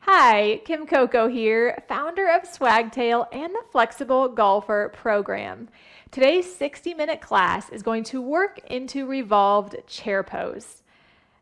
Hi, Kim Coco here, founder of Swagtail and the Flexible Golfer program. Today's 60-minute class is going to work into revolved chair pose.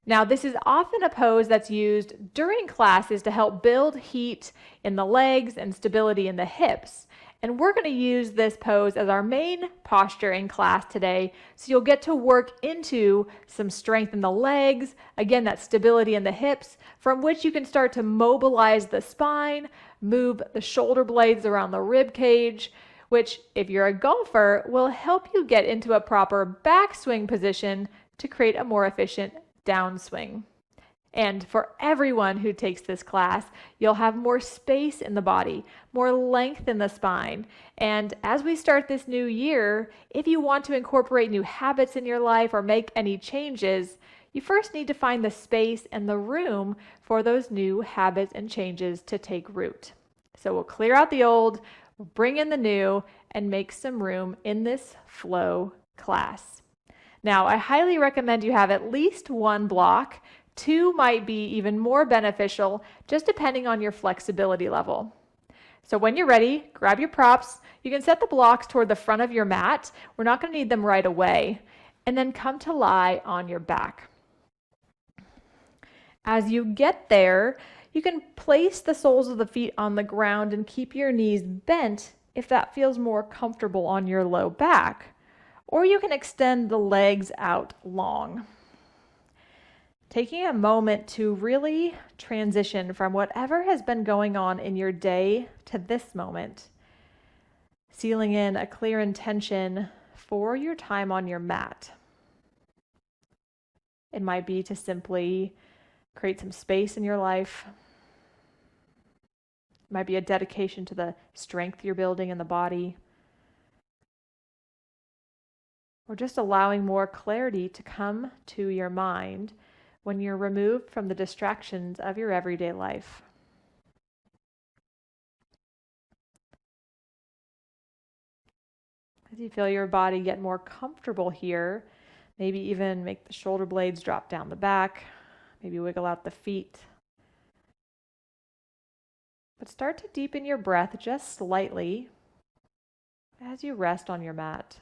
Now, this is often a pose that's used during classes to help build heat in the legs and stability in the hips. And we're going to use this pose as our main posture in class today. So you'll get to work into some strength in the legs, again, that stability in the hips, from which you can start to mobilize the spine, move the shoulder blades around the rib cage, which, if you're a golfer, will help you get into a proper backswing position to create a more efficient downswing. And for everyone who takes this class, you'll have more space in the body, more length in the spine. And as we start this new year, if you want to incorporate new habits in your life or make any changes, you first need to find the space and the room for those new habits and changes to take root. So we'll clear out the old, bring in the new, and make some room in this flow class. Now, I highly recommend you have at least one block. Two might be even more beneficial, just depending on your flexibility level. So when you're ready, grab your props. You can set the blocks toward the front of your mat. We're not going to need them right away. And then come to lie on your back. As you get there, you can place the soles of the feet on the ground and keep your knees bent if that feels more comfortable on your low back. Or you can extend the legs out long. Taking a moment to really transition from whatever has been going on in your day to this moment, sealing in a clear intention for your time on your mat. It might be to simply create some space in your life. It might be a dedication to the strength you're building in the body, or just allowing more clarity to come to your mind when you're removed from the distractions of your everyday life. As you feel your body get more comfortable here, maybe even make the shoulder blades drop down the back, maybe wiggle out the feet. But start to deepen your breath just slightly as you rest on your mat.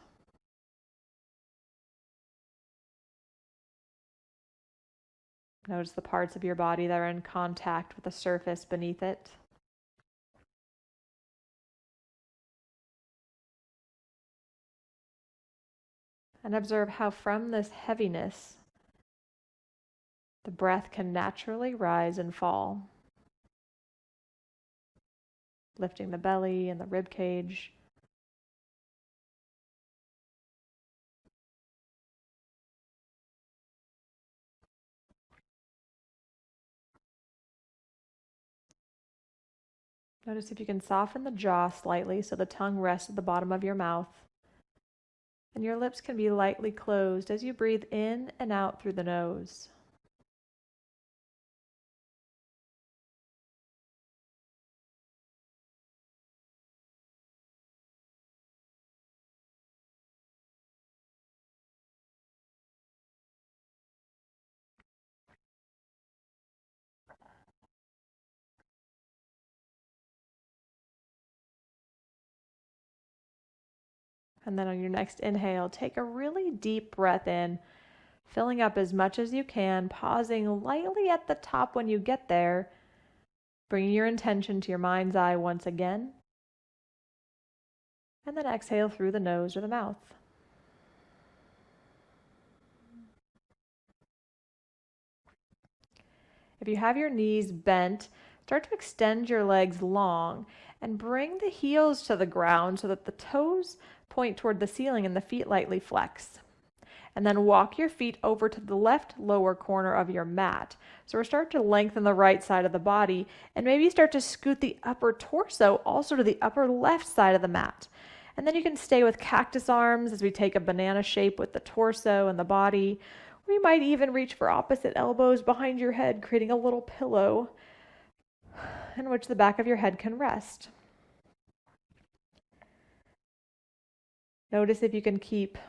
Notice the parts of your body that are in contact with the surface beneath it. And observe how from this heaviness, the breath can naturally rise and fall, lifting the belly and the rib cage. Notice if you can soften the jaw slightly so the tongue rests at the bottom of your mouth. And your lips can be lightly closed as you breathe in and out through the nose. And then on your next inhale, take a really deep breath in, filling up as much as you can, pausing lightly at the top when you get there, bringing your intention to your mind's eye once again, and then exhale through the nose or the mouth. If you have your knees bent, start to extend your legs long and bring the heels to the ground so that the toes point toward the ceiling and the feet lightly flex. And then walk your feet over to the left lower corner of your mat. So we're starting to lengthen the right side of the body and maybe start to scoot the upper torso also to the upper left side of the mat. And then you can stay with cactus arms as we take a banana shape with the torso and the body. Or you might even reach for opposite elbows behind your head, creating a little pillow in which the back of your head can rest. Notice if you can keep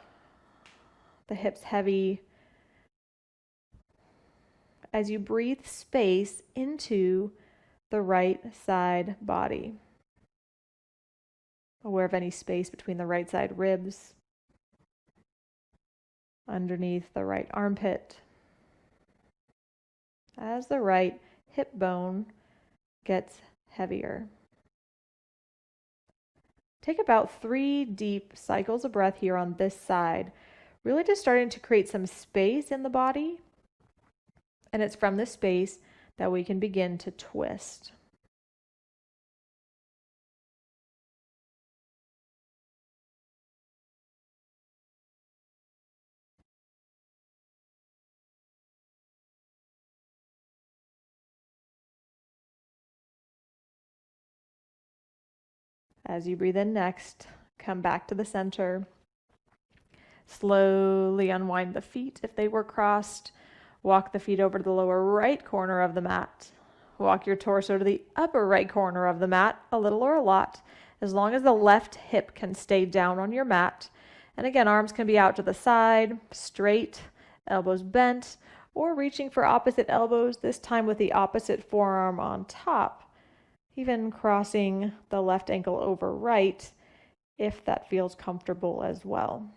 the hips heavy as you breathe space into the right side body. Aware of any space between the right side ribs, underneath the right armpit, as the right hip bone gets heavier. Take about 3 deep cycles of breath here on this side, really just starting to create some space in the body. And it's from this space that we can begin to twist. As you breathe in next, come back to the center. Slowly unwind the feet if they were crossed. Walk the feet over to the lower right corner of the mat. Walk your torso to the upper right corner of the mat, a little or a lot, as long as the left hip can stay down on your mat. And again, arms can be out to the side, straight, elbows bent, or reaching for opposite elbows, this time with the opposite forearm on top. Even crossing the left ankle over right, if that feels comfortable as well.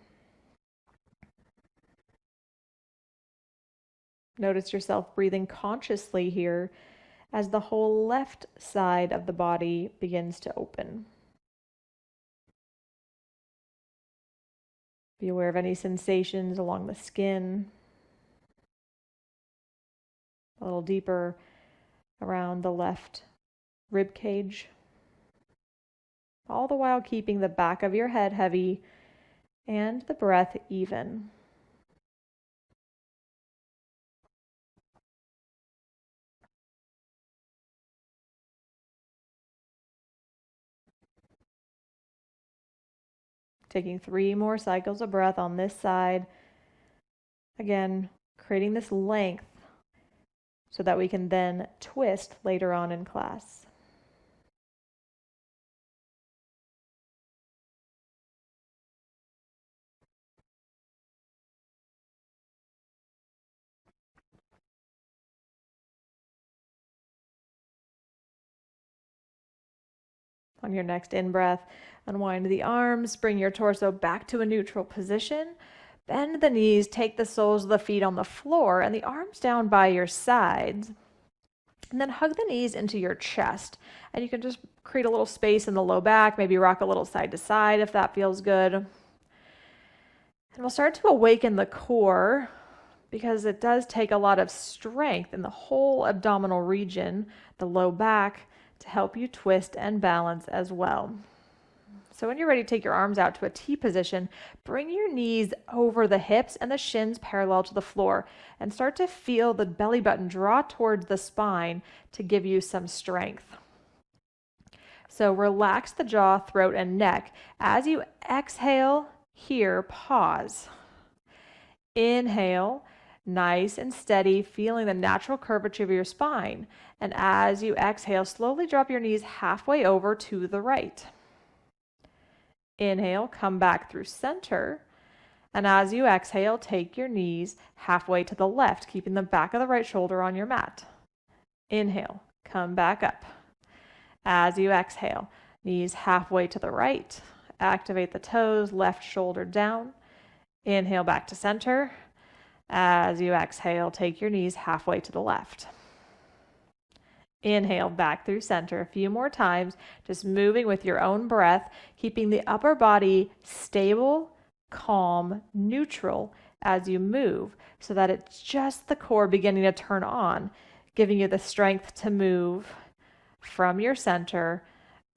Notice yourself breathing consciously here as the whole left side of the body begins to open. Be aware of any sensations along the skin, a little deeper around the left rib cage, all the while keeping the back of your head heavy and the breath even. Taking 3 more cycles of breath on this side. Again, creating this length so that we can then twist later on in class. On your next in-breath, unwind the arms, bring your torso back to a neutral position. Bend the knees, take the soles of the feet on the floor and the arms down by your sides. And then hug the knees into your chest. And you can just create a little space in the low back, maybe rock a little side to side if that feels good. And we'll start to awaken the core because it does take a lot of strength in the whole abdominal region, the low back, to help you twist and balance as well. So when you're ready to take your arms out to a T position, bring your knees over the hips and the shins parallel to the floor and start to feel the belly button draw towards the spine to give you some strength. So relax the jaw, throat, and neck. As you exhale, here, pause. Inhale, nice and steady, feeling the natural curvature of your spine. And as you exhale, slowly drop your knees halfway over to the right. Inhale, come back through center. And as you exhale, take your knees halfway to the left, keeping the back of the right shoulder on your mat. Inhale, come back up. As you exhale, knees halfway to the right. Activate the toes, left shoulder down. Inhale back to center. As you exhale, take your knees halfway to the left. Inhale back through center a few more times, just moving with your own breath, keeping the upper body stable, calm, neutral as you move, so that it's just the core beginning to turn on, giving you the strength to move from your center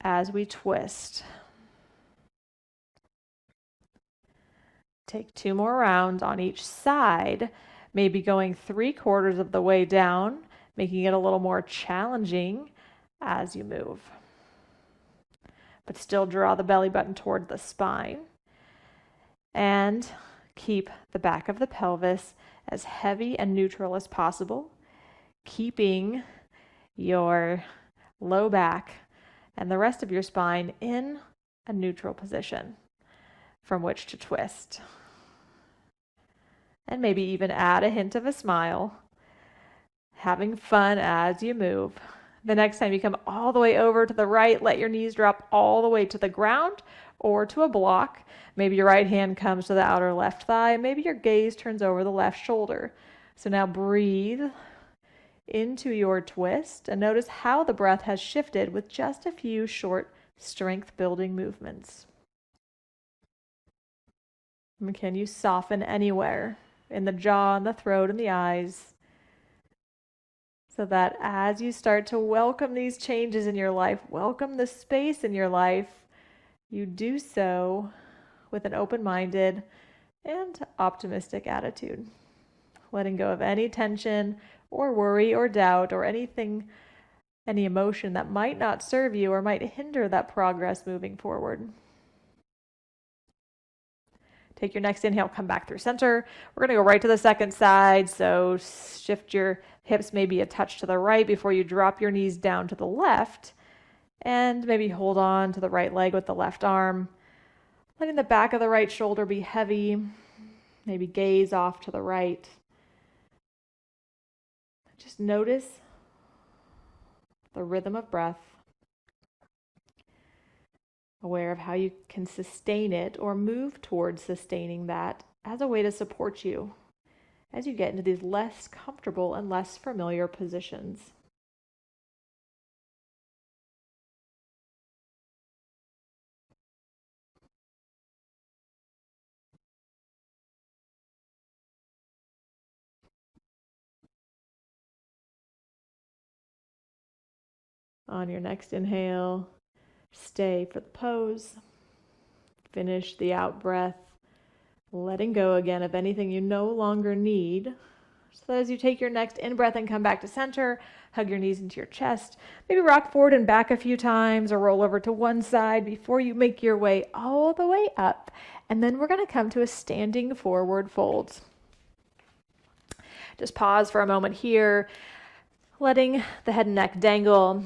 as we twist. Take 2 more rounds on each side, maybe going 3/4 of the way down, making it a little more challenging as you move. But still draw the belly button toward the spine and keep the back of the pelvis as heavy and neutral as possible, keeping your low back and the rest of your spine in a neutral position from which to twist. And maybe even add a hint of a smile, having fun as you move. The next time you come all the way over to the right, let your knees drop all the way to the ground or to a block. Maybe your right hand comes to the outer left thigh. Maybe your gaze turns over the left shoulder. So now breathe into your twist and notice how the breath has shifted with just a few short strength building movements. And can you soften anywhere in the jaw and the throat and the eyes, so that as you start to welcome these changes in your life, welcome the space in your life, you do so with an open-minded and optimistic attitude, letting go of any tension or worry or doubt or anything, any emotion that might not serve you or might hinder that progress moving forward. Take your next inhale, come back through center. We're going to go right to the second side, so shift your hips maybe a touch to the right before you drop your knees down to the left, and maybe hold on to the right leg with the left arm, letting the back of the right shoulder be heavy, maybe gaze off to the right. Just notice the rhythm of breath, aware of how you can sustain it or move towards sustaining that as a way to support you as you get into these less comfortable and less familiar positions. On your next inhale, stay for the pose. Finish the out breath, letting go again of anything you no longer need. So that as you take your next in-breath and come back to center, hug your knees into your chest. Maybe rock forward and back a few times or roll over to one side before you make your way all the way up. And then we're going to come to a standing forward fold. Just pause for a moment here, letting the head and neck dangle.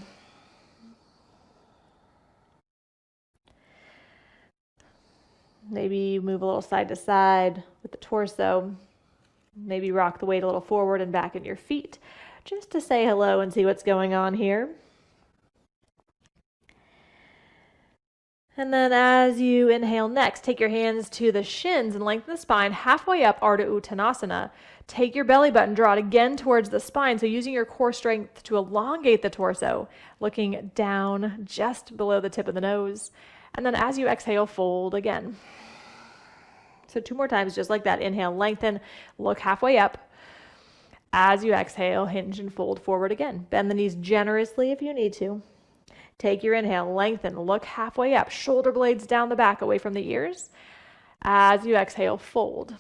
Maybe move a little side to side with the torso. Maybe rock the weight a little forward and back in your feet, just to say hello and see what's going on here. And then as you inhale next, take your hands to the shins and lengthen the spine halfway up, Ardha Uttanasana. Take your belly button, draw it again towards the spine, so using your core strength to elongate the torso, looking down just below the tip of the nose. And then as you exhale, fold again. So 2 more times, just like that. Inhale, lengthen, look halfway up. As you exhale, hinge and fold forward again. Bend the knees generously if you need to. Take your inhale, lengthen, look halfway up. Shoulder blades down the back, away from the ears. As you exhale, fold.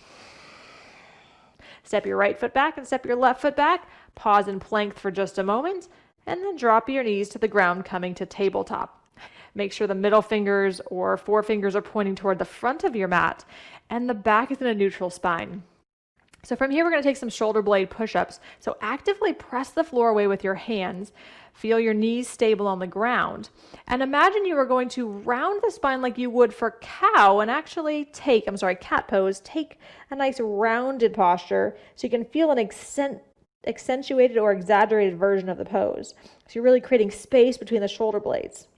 Step your right foot back and step your left foot back. Pause in plank for just a moment. And then drop your knees to the ground, coming to tabletop. Make sure the middle fingers or forefingers are pointing toward the front of your mat and the back is in a neutral spine. So from here, we're going to take some shoulder blade push-ups. So actively press the floor away with your hands. Feel your knees stable on the ground. And imagine you are going to round the spine like you would for cow and actually cat pose. Take a nice rounded posture so you can feel an accentuated or exaggerated version of the pose. So you're really creating space between the shoulder blades.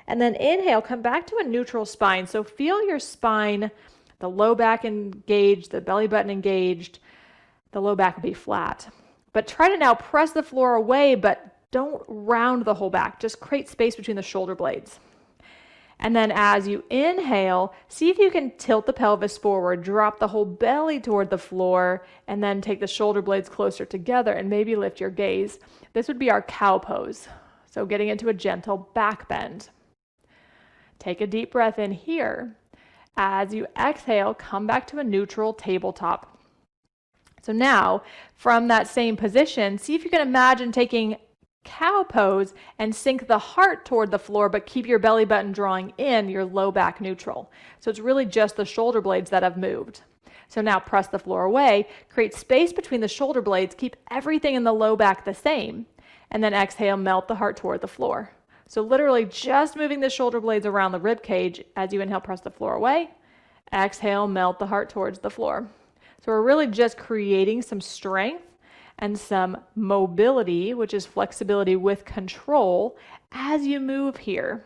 And then inhale, come back to a neutral spine. So feel your spine, the low back engaged, the belly button engaged. The low back will be flat. But try to now press the floor away, but don't round the whole back. Just create space between the shoulder blades. And then as you inhale, see if you can tilt the pelvis forward, drop the whole belly toward the floor, and then take the shoulder blades closer together and maybe lift your gaze. This would be our cow pose. So getting into a gentle back bend. Take a deep breath in here. As you exhale, come back to a neutral tabletop. So now, from that same position, see if you can imagine taking cow pose and sink the heart toward the floor, but keep your belly button drawing in, your low back neutral. So it's really just the shoulder blades that have moved. So now press the floor away, create space between the shoulder blades, keep everything in the low back the same, and then exhale, melt the heart toward the floor. So literally just moving the shoulder blades around the rib cage. As you inhale, press the floor away. Exhale, melt the heart towards the floor. So we're really just creating some strength and some mobility, which is flexibility with control, as you move here.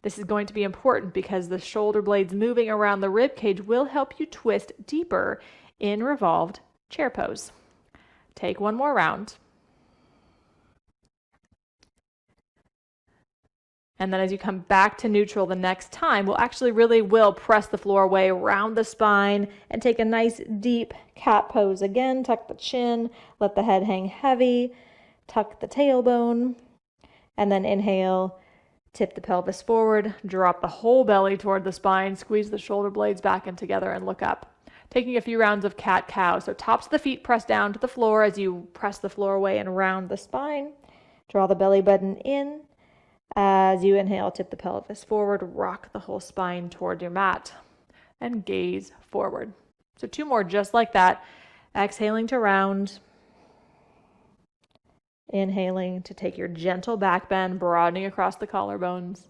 This is going to be important because the shoulder blades moving around the rib cage will help you twist deeper in revolved chair pose. Take one more round. And then as you come back to neutral the next time, we'll actually will press the floor away around the spine and take a nice deep cat pose again. Tuck the chin, let the head hang heavy, tuck the tailbone, and then inhale, tip the pelvis forward, drop the whole belly toward the spine, squeeze the shoulder blades back in together and look up. Taking a few rounds of cat-cow. So tops of the feet press down to the floor as you press the floor away and round the spine. Draw the belly button in. As you inhale, tip the pelvis forward, rock the whole spine toward your mat, and gaze forward. So 2 more just like that. Exhaling to round. Inhaling to take your gentle back bend, broadening across the collarbones.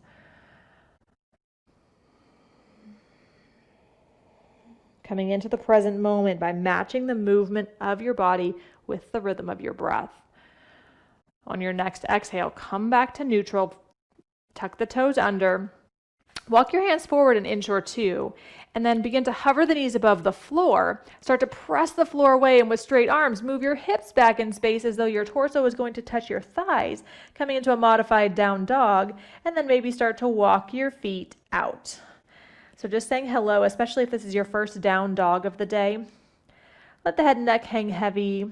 Coming into the present moment by matching the movement of your body with the rhythm of your breath. On your next exhale, come back to neutral. Tuck the toes under, walk your hands forward an inch or 2, and then begin to hover the knees above the floor. Start to press the floor away, and with straight arms, move your hips back in space as though your torso is going to touch your thighs, coming into a modified down dog, and then maybe start to walk your feet out. So just saying hello, especially if this is your first down dog of the day. Let the head and neck hang heavy.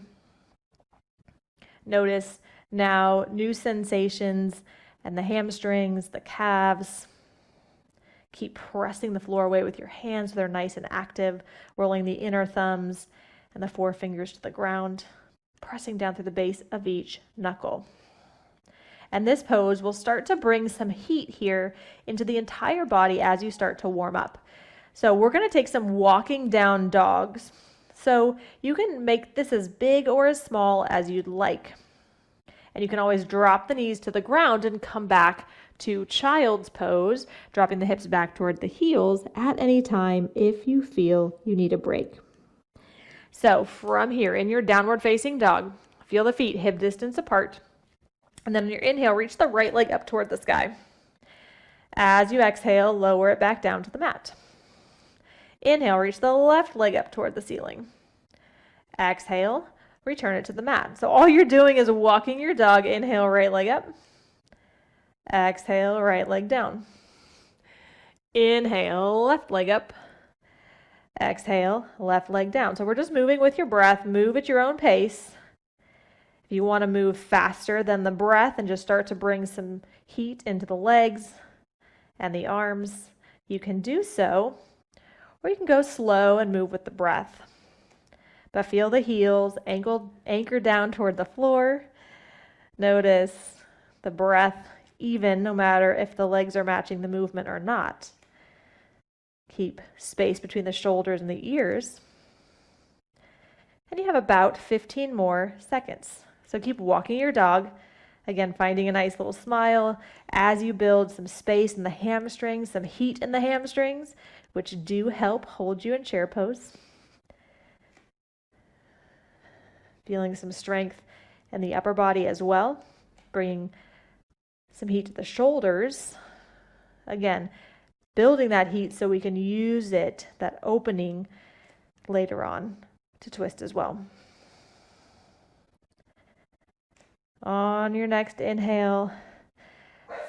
Notice now new sensations and the hamstrings, the calves. Keep pressing the floor away with your hands so they're nice and active, rolling the inner thumbs and the forefingers to the ground, pressing down through the base of each knuckle. And this pose will start to bring some heat here into the entire body as you start to warm up. So we're going to take some walking down dogs. So you can make this as big or as small as you'd like. And you can always drop the knees to the ground and come back to child's pose, dropping the hips back toward the heels at any time if you feel you need a break. So from here, in your downward facing dog, feel the feet hip distance apart. And then on your inhale, reach the right leg up toward the sky. As you exhale, lower it back down to the mat. Inhale, reach the left leg up toward the ceiling. Exhale, return it to the mat. So all you're doing is walking your dog. Inhale, right leg up. Exhale, right leg down. Inhale, left leg up. Exhale, left leg down. So we're just moving with your breath. Move at your own pace. If you want to move faster than the breath and just start to bring some heat into the legs and the arms, you can do so. Or you can go slow and move with the breath. But feel the heels anchor down toward the floor. Notice the breath even, no matter if the legs are matching the movement or not. Keep space between the shoulders and the ears. And you have about 15 more seconds. So keep walking your dog. Again, finding a nice little smile as you build some space in the hamstrings, some heat in the hamstrings, which do help hold you in chair pose. Feeling some strength in the upper body as well, bringing some heat to the shoulders. Again, building that heat so we can use it, that opening later on, to twist as well. On your next inhale,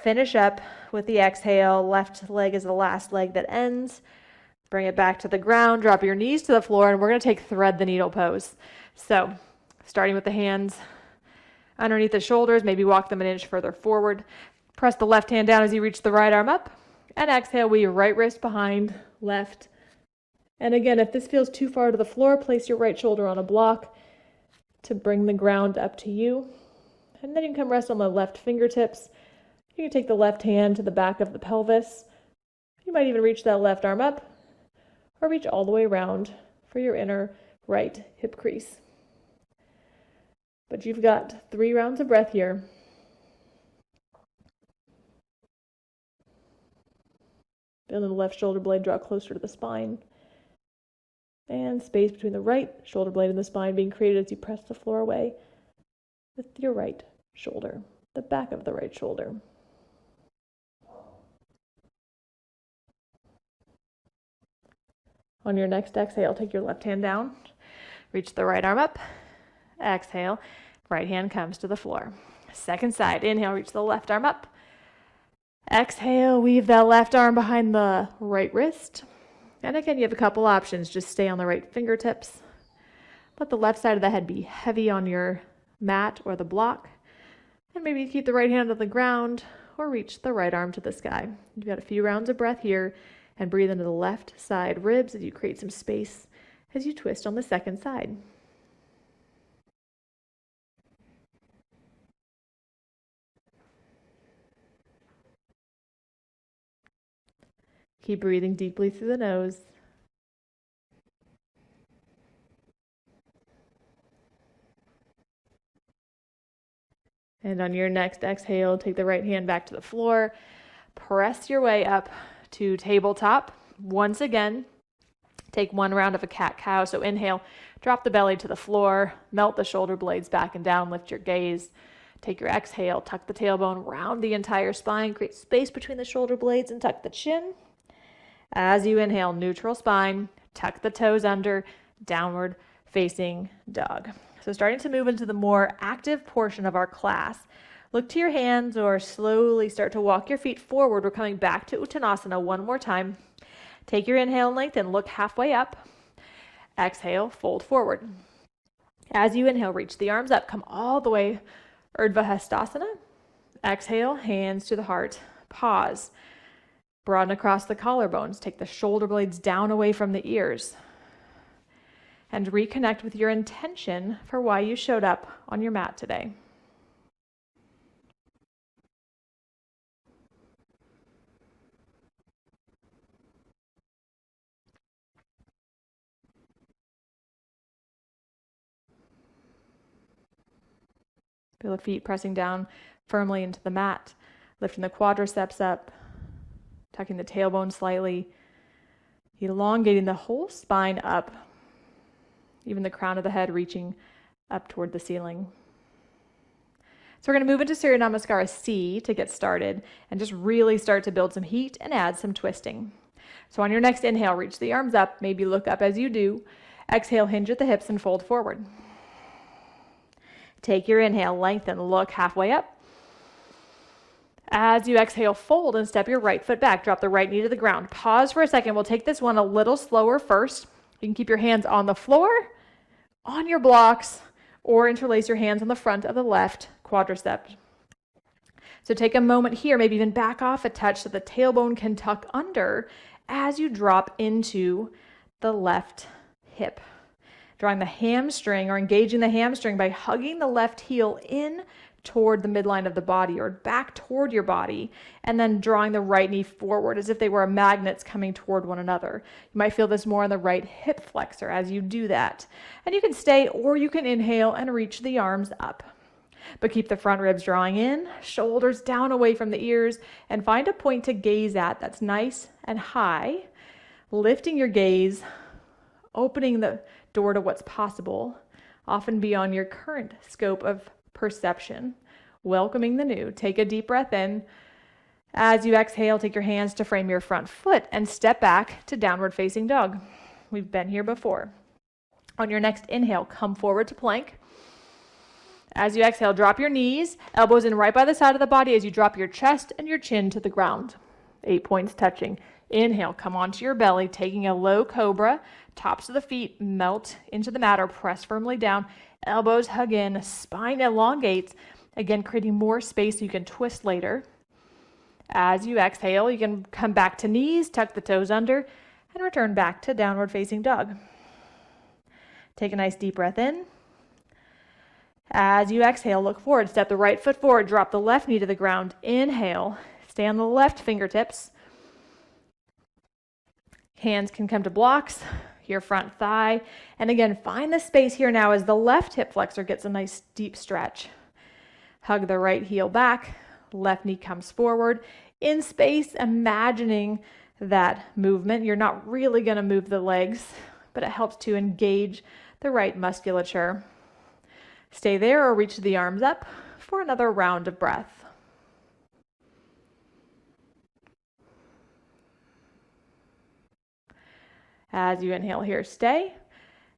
finish up with the exhale. Left leg is the last leg that ends. Bring it back to the ground, drop your knees to the floor, and we're going to take thread the needle pose. So starting with the hands underneath the shoulders, maybe walk them an inch further forward. Press the left hand down as you reach the right arm up. And exhale, with your right wrist behind, left. And again, if this feels too far to the floor, place your right shoulder on a block to bring the ground up to you. And then you can come rest on the left fingertips. You can take the left hand to the back of the pelvis. You might even reach that left arm up or reach all the way around for your inner right hip crease. But you've got 3 rounds of breath here. Feeling the left shoulder blade draw closer to the spine. And space between the right shoulder blade and the spine being created as you press the floor away with your right shoulder, the back of the right shoulder. On your next exhale, take your left hand down, reach the right arm up, exhale, right hand comes to the floor. Second side, inhale, reach the left arm up, exhale, weave that left arm behind the right wrist. And again, you have a couple options. Just stay on the right fingertips. Let the left side of the head be heavy on your mat or the block. And maybe keep the right hand on the ground or reach the right arm to the sky. You've got a few rounds of breath here, and breathe into the left side ribs as you create some space as you twist on the second side. Keep breathing deeply through the nose. And on your next exhale, take the right hand back to the floor. Press your way up to tabletop. Once again, take one round of a cat-cow. So inhale, drop the belly to the floor, melt the shoulder blades back and down, lift your gaze. Take your exhale, tuck the tailbone, round the entire spine, create space between the shoulder blades and tuck the chin. As you inhale, neutral spine, tuck the toes under, downward facing dog. So starting to move into the more active portion of our class. Look to your hands or slowly start to walk your feet forward. We're coming back to Uttanasana one more time. Take your inhale and lengthen, look halfway up. Exhale, fold forward. As you inhale, reach the arms up, come all the way, Urdhva Hastasana. Exhale, hands to the heart. Pause. Broaden across the collarbones. Take the shoulder blades down away from the ears. And reconnect with your intention for why you showed up on your mat today. Feel the feet pressing down firmly into the mat, lifting the quadriceps up, tucking the tailbone slightly, elongating the whole spine up, even the crown of the head reaching up toward the ceiling. So we're going to move into Surya Namaskara C to get started and just really start to build some heat and add some twisting. So on your next inhale, reach the arms up, maybe look up as you do. Exhale, hinge at the hips and fold forward. Take your inhale, lengthen, look halfway up. As you exhale, fold and step your right foot back. Drop the right knee to the ground. Pause for a second. We'll take this one a little slower first. You can keep your hands on the floor, on your blocks, or interlace your hands on the front of the left quadricep. So take a moment here, maybe even back off a touch so the tailbone can tuck under as you drop into the left hip. Drawing the hamstring or engaging the hamstring by hugging the left heel in toward the midline of the body or back toward your body, and then drawing the right knee forward as if they were magnets coming toward one another. You might feel this more on the right hip flexor as you do that. And you can stay or you can inhale and reach the arms up. But keep the front ribs drawing in, shoulders down away from the ears, and find a point to gaze at that's nice and high, lifting your gaze, opening the door to what's possible, often beyond your current scope of perception, welcoming the new. Take a deep breath in. As you exhale, take your hands to frame your front foot and step back to downward facing dog. We've been here before. On your next inhale, come forward to plank. As you exhale, drop your knees, elbows in right by the side of the body as you drop your chest and your chin to the ground. 8 points touching. Inhale, come onto your belly, taking a low cobra. Tops of the feet melt into the mat or press firmly down. Elbows hug in, spine elongates. Again, creating more space so you can twist later. As you exhale, you can come back to knees, tuck the toes under, and return back to downward facing dog. Take a nice deep breath in. As you exhale, look forward. Step the right foot forward. Drop the left knee to the ground. Inhale. Stay on the left fingertips. Hands can come to blocks, your front thigh. And again, find the space here now as the left hip flexor gets a nice deep stretch. Hug the right heel back. Left knee comes forward. In space, imagining that movement. You're not really going to move the legs, but it helps to engage the right musculature. Stay there or reach the arms up for another round of breath. As you inhale here, stay.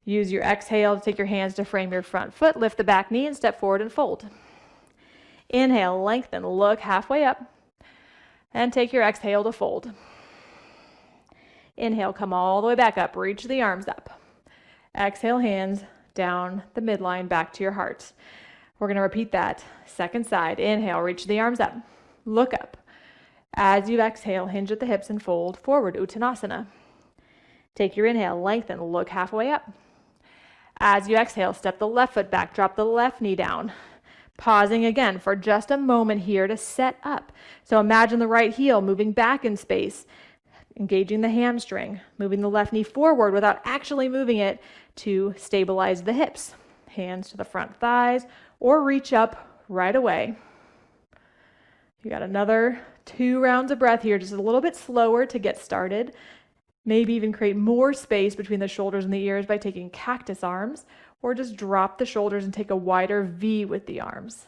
Use your exhale to take your hands to frame your front foot, lift the back knee and step forward and fold. Inhale, lengthen, look halfway up, and take your exhale to fold. Inhale, come all the way back up, reach the arms up. Exhale, hands down the midline, back to your heart. We're going to repeat that. Second side, inhale, reach the arms up, look up. As you exhale, hinge at the hips and fold forward, Uttanasana. Take your inhale, lengthen, look halfway up. As you exhale, step the left foot back, drop the left knee down. Pausing again for just a moment here to set up. So imagine the right heel moving back in space, engaging the hamstring, moving the left knee forward without actually moving it to stabilize the hips. Hands to the front thighs or reach up right away. You got another 2 rounds of breath here, just a little bit slower to get started. Maybe even create more space between the shoulders and the ears by taking cactus arms, or just drop the shoulders and take a wider V with the arms.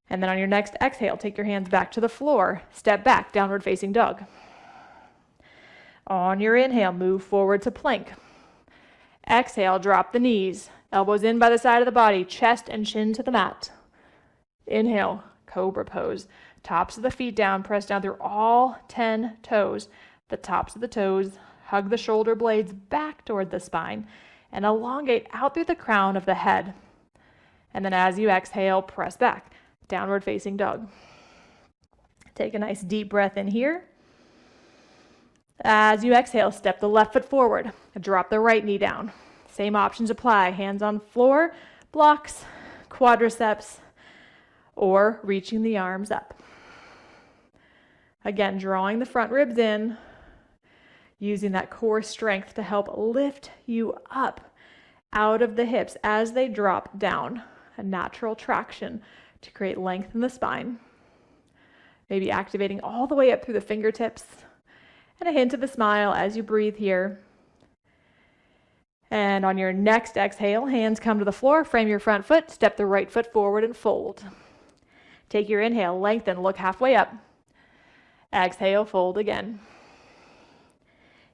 And then on your next exhale, take your hands back to the floor, step back, downward facing dog. On your inhale, move forward to plank. Exhale, drop the knees, elbows in by the side of the body, chest and chin to the mat. Inhale, cobra pose. Tops of the feet down, press down through all 10 toes. The tops of the toes, hug the shoulder blades back toward the spine, and elongate out through the crown of the head. And then as you exhale, press back, downward facing dog. Take a nice deep breath in here. As you exhale, step the left foot forward, drop the right knee down. Same options apply, hands on floor, blocks, quadriceps, or reaching the arms up. Again, drawing the front ribs in, using that core strength to help lift you up out of the hips as they drop down. A natural traction to create length in the spine. Maybe activating all the way up through the fingertips. And a hint of a smile as you breathe here. And on your next exhale, hands come to the floor, frame your front foot, step the right foot forward and fold. Take your inhale, lengthen, look halfway up. Exhale, fold again.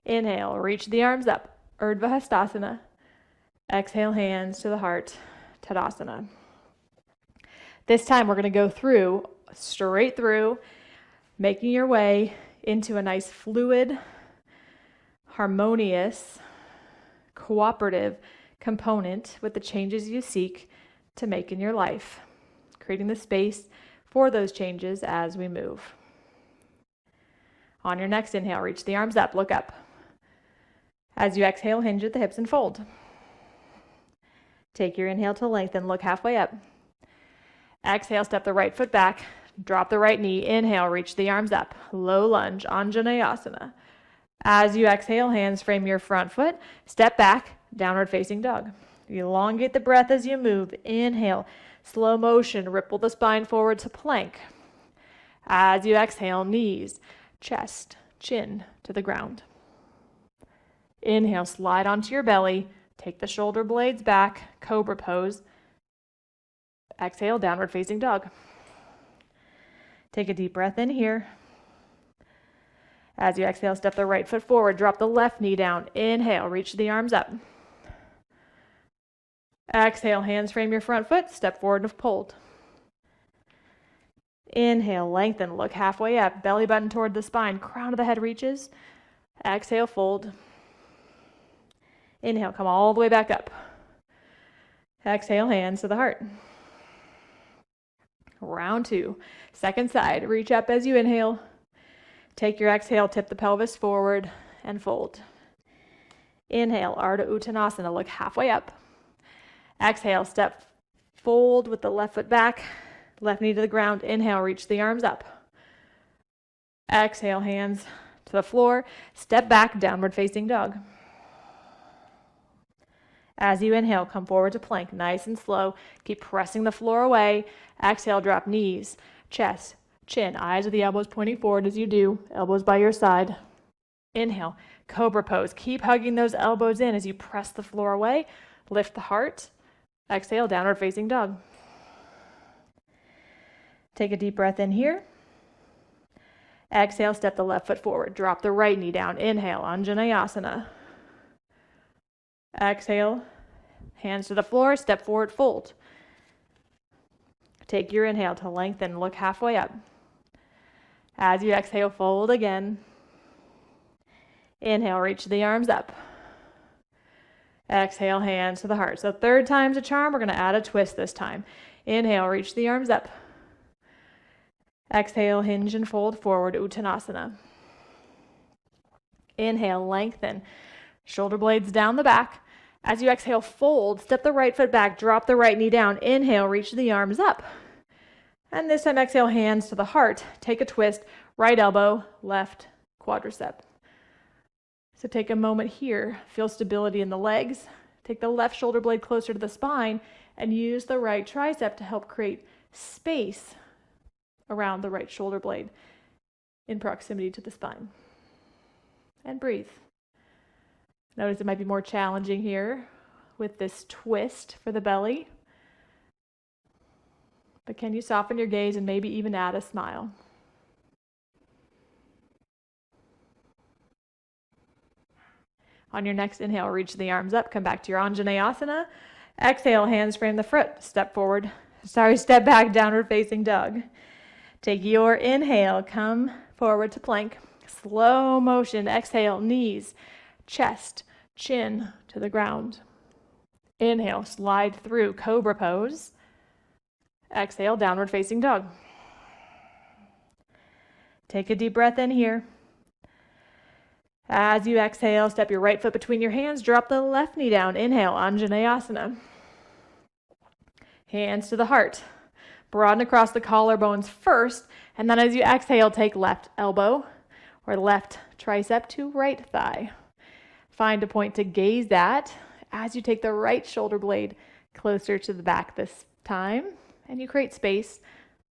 Inhale, reach the arms up, Urdhva Hastasana. Exhale, hands to the heart, Tadasana. This time we're going to go through, straight through, making your way into a nice fluid, harmonious, cooperative component with the changes you seek to make in your life, creating the space for those changes as we move. On your next inhale, reach the arms up, look up. As you exhale, hinge at the hips and fold. Take your inhale to lengthen, look halfway up. Exhale, step the right foot back, drop the right knee. Inhale, reach the arms up, low lunge, Anjaneyasana. As you exhale, hands frame your front foot, step back, downward facing dog. Elongate the breath as you move. Inhale, slow motion, ripple the spine forward to plank. As you exhale, knees, chest, chin to the ground. Inhale, slide onto your belly, take the shoulder blades back, cobra pose. Exhale, downward facing dog. Take a deep breath in here. As you exhale, step the right foot forward, drop the left knee down. Inhale, reach the arms up. Exhale, hands frame your front foot, step forward and fold. Inhale, lengthen, look halfway up, belly button toward the spine, crown of the head reaches. Exhale, fold. Inhale, come all the way back up. Exhale, hands to the heart. Round 2. Second side, reach up as you inhale. Take your exhale, tip the pelvis forward and fold. Inhale, Ardha Uttanasana, look halfway up. Exhale, step fold with the left foot back, left knee to the ground. Inhale, reach the arms up. Exhale, hands to the floor. Step back, downward facing dog. As you inhale, come forward to plank, nice and slow. Keep pressing the floor away. Exhale, drop knees, chest, chin, eyes with the elbows pointing forward as you do, elbows by your side. Inhale, cobra pose. Keep hugging those elbows in as you press the floor away. Lift the heart, Exhale, downward facing dog. Take a deep breath in here. Exhale, step the left foot forward. Drop the right knee down. Inhale, Untitled. Exhale, hands to the floor, step forward, fold. Take your inhale to lengthen, look halfway up. As you exhale, fold again. Inhale, reach the arms up. Exhale, hands to the heart. So third time's a charm. We're going to add a twist this time. Inhale, reach the arms up. Exhale, hinge and fold forward, Uttanasana. Inhale, lengthen. Shoulder blades down the back. As you exhale, fold. Step the right foot back. Drop the right knee down. Inhale, reach the arms up. And this time, exhale, hands to the heart. Take a twist. Right elbow, left quadricep. So take a moment here. Feel stability in the legs. Take the left shoulder blade closer to the spine and use the right tricep to help create space around the right shoulder blade in proximity to the spine. And breathe. Notice it might be more challenging here with this twist for the belly. But can you soften your gaze and maybe even add a smile? On your next inhale, reach the arms up, come back to your Anjaneyasana. Exhale, hands frame the foot, step back, downward facing dog. Take your inhale, come forward to plank. Slow motion, exhale, knees, chest, chin to the ground. Inhale, slide through, cobra pose. Exhale, downward facing dog. Take a deep breath in here. As you exhale, step your right foot between your hands, drop the left knee down. Inhale, Anjaneyasana. Hands to the heart. Broaden across the collarbones first, and then as you exhale, take left elbow or left tricep to right thigh. Find a point to gaze at as you take the right shoulder blade closer to the back this time, and you create space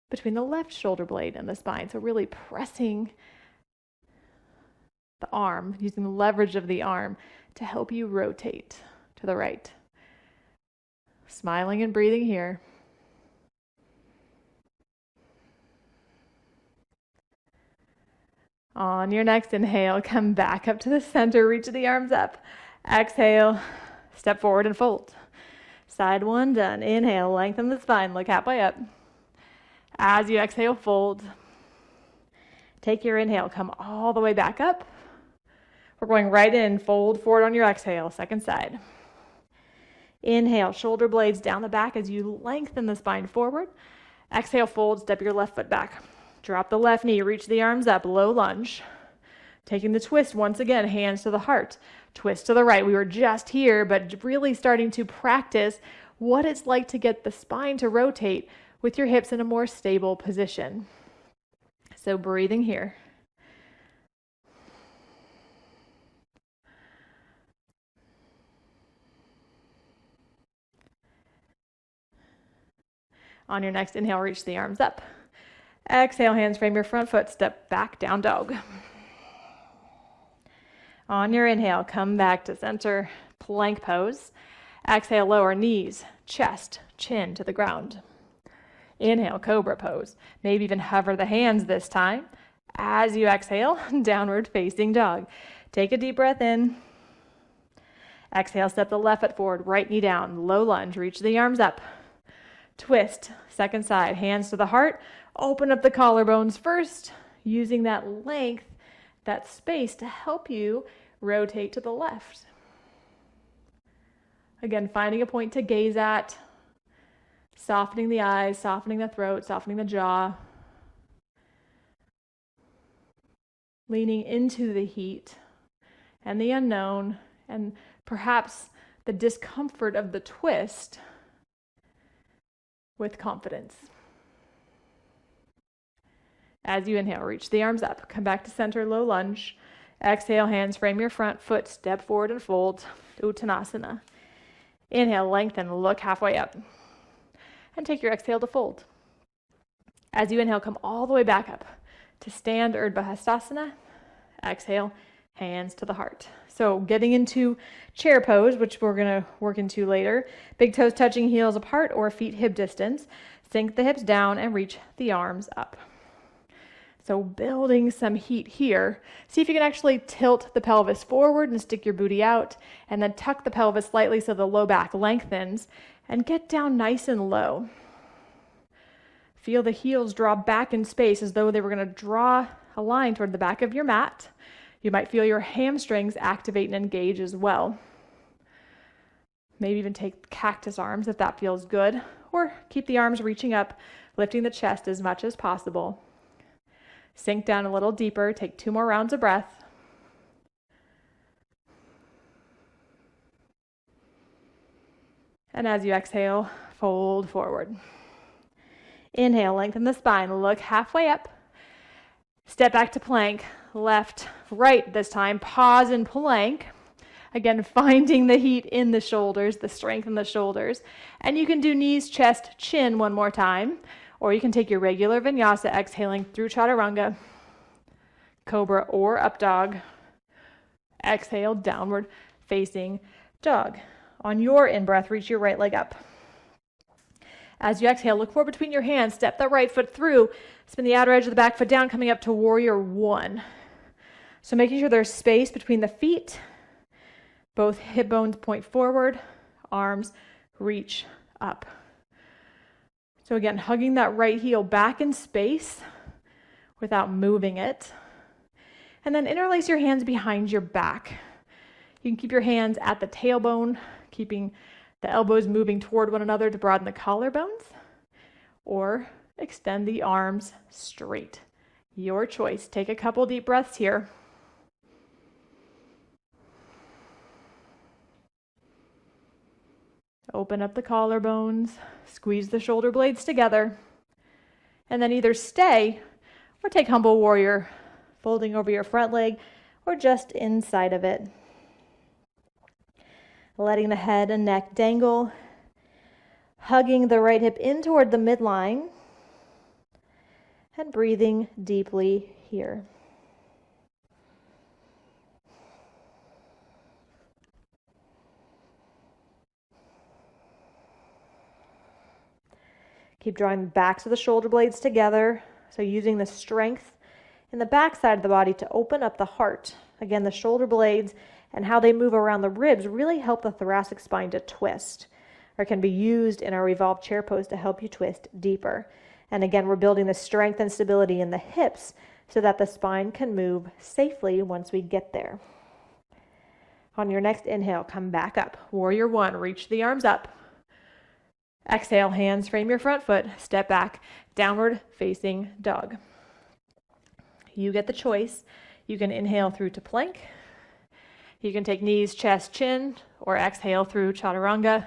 between the left shoulder blade and the spine. So really pressing the arm, using the leverage of the arm to help you rotate to the right. Smiling and breathing here. On your next inhale, come back up to the center, reach the arms up. Exhale, step forward and fold. Side one done. Inhale, lengthen the spine, look halfway up. As you exhale, fold. Take your inhale, come all the way back up. We're going right in, fold forward on your exhale, second side. Inhale, shoulder blades down the back as you lengthen the spine forward. Exhale, fold, step your left foot back. Drop the left knee, reach the arms up, low lunge. Taking the twist once again, hands to the heart. Twist to the right. We were just here, but really starting to practice what it's like to get the spine to rotate with your hips in a more stable position. So breathing here. On your next inhale, reach the arms up. Exhale, hands frame your front foot, step back, down dog. On your inhale, come back to center, plank pose. Exhale, lower knees, chest, chin to the ground. Inhale, cobra pose. Maybe even hover the hands this time. As you exhale, downward facing dog. Take a deep breath in. Exhale, step the left foot forward, right knee down, low lunge, reach the arms up. Twist, second side, hands to the heart. Open up the collarbones first, using that length, that space to help you rotate to the left. Again, finding a point to gaze at, softening the eyes, softening the throat, softening the jaw. Leaning into the heat and the unknown and perhaps the discomfort of the twist with confidence. As you inhale, reach the arms up. Come back to center, low lunge. Exhale, hands frame your front foot. Step forward and fold. Uttanasana. Inhale, lengthen, look halfway up. And take your exhale to fold. As you inhale, come all the way back up to stand Urdhva Hastasana. Exhale, hands to the heart. So getting into chair pose, which we're going to work into later. Big toes touching heels apart or feet hip distance. Sink the hips down and reach the arms up. So building some heat here. See if you can actually tilt the pelvis forward and stick your booty out, and then tuck the pelvis slightly so the low back lengthens, and get down nice and low. Feel the heels draw back in space as though they were going to draw a line toward the back of your mat. You might feel your hamstrings activate and engage as well. Maybe even take cactus arms if that feels good, or keep the arms reaching up, lifting the chest as much as possible. Sink down a little deeper, take 2 more rounds of breath. And as you exhale, fold forward. Inhale, lengthen the spine, look halfway up. Step back to plank, left, right this time. Pause in plank. Again, finding the heat in the shoulders, the strength in the shoulders. And you can do knees, chest, chin one more time. Or you can take your regular vinyasa, exhaling through chaturanga, cobra or up dog. Exhale, downward facing dog. On your in-breath, reach your right leg up. As you exhale, look forward between your hands, step that right foot through, spin the outer edge of the back foot down, coming up to warrior one. So making sure there's space between the feet, both hip bones point forward, arms reach up. So again, hugging that right heel back in space without moving it. And then interlace your hands behind your back. You can keep your hands at the tailbone, keeping the elbows moving toward one another to broaden the collarbones, or extend the arms straight. Your choice. Take a couple deep breaths here. Open up the collarbones, squeeze the shoulder blades together, and then either stay or take humble warrior, folding over your front leg or just inside of it. Letting the head and neck dangle, hugging the right hip in toward the midline, and breathing deeply here. Keep drawing the backs of the shoulder blades together, so using the strength in the back side of the body to open up the heart. Again, the shoulder blades and how they move around the ribs really help the thoracic spine to twist, or can be used in our revolved chair pose to help you twist deeper. And again, we're building the strength and stability in the hips so that the spine can move safely once we get there. On your next inhale, come back up. Warrior one, reach the arms up. Exhale, hands frame your front foot, step back, downward facing dog. You get the choice. You can inhale through to plank. You can take knees, chest, chin, or exhale through chaturanga.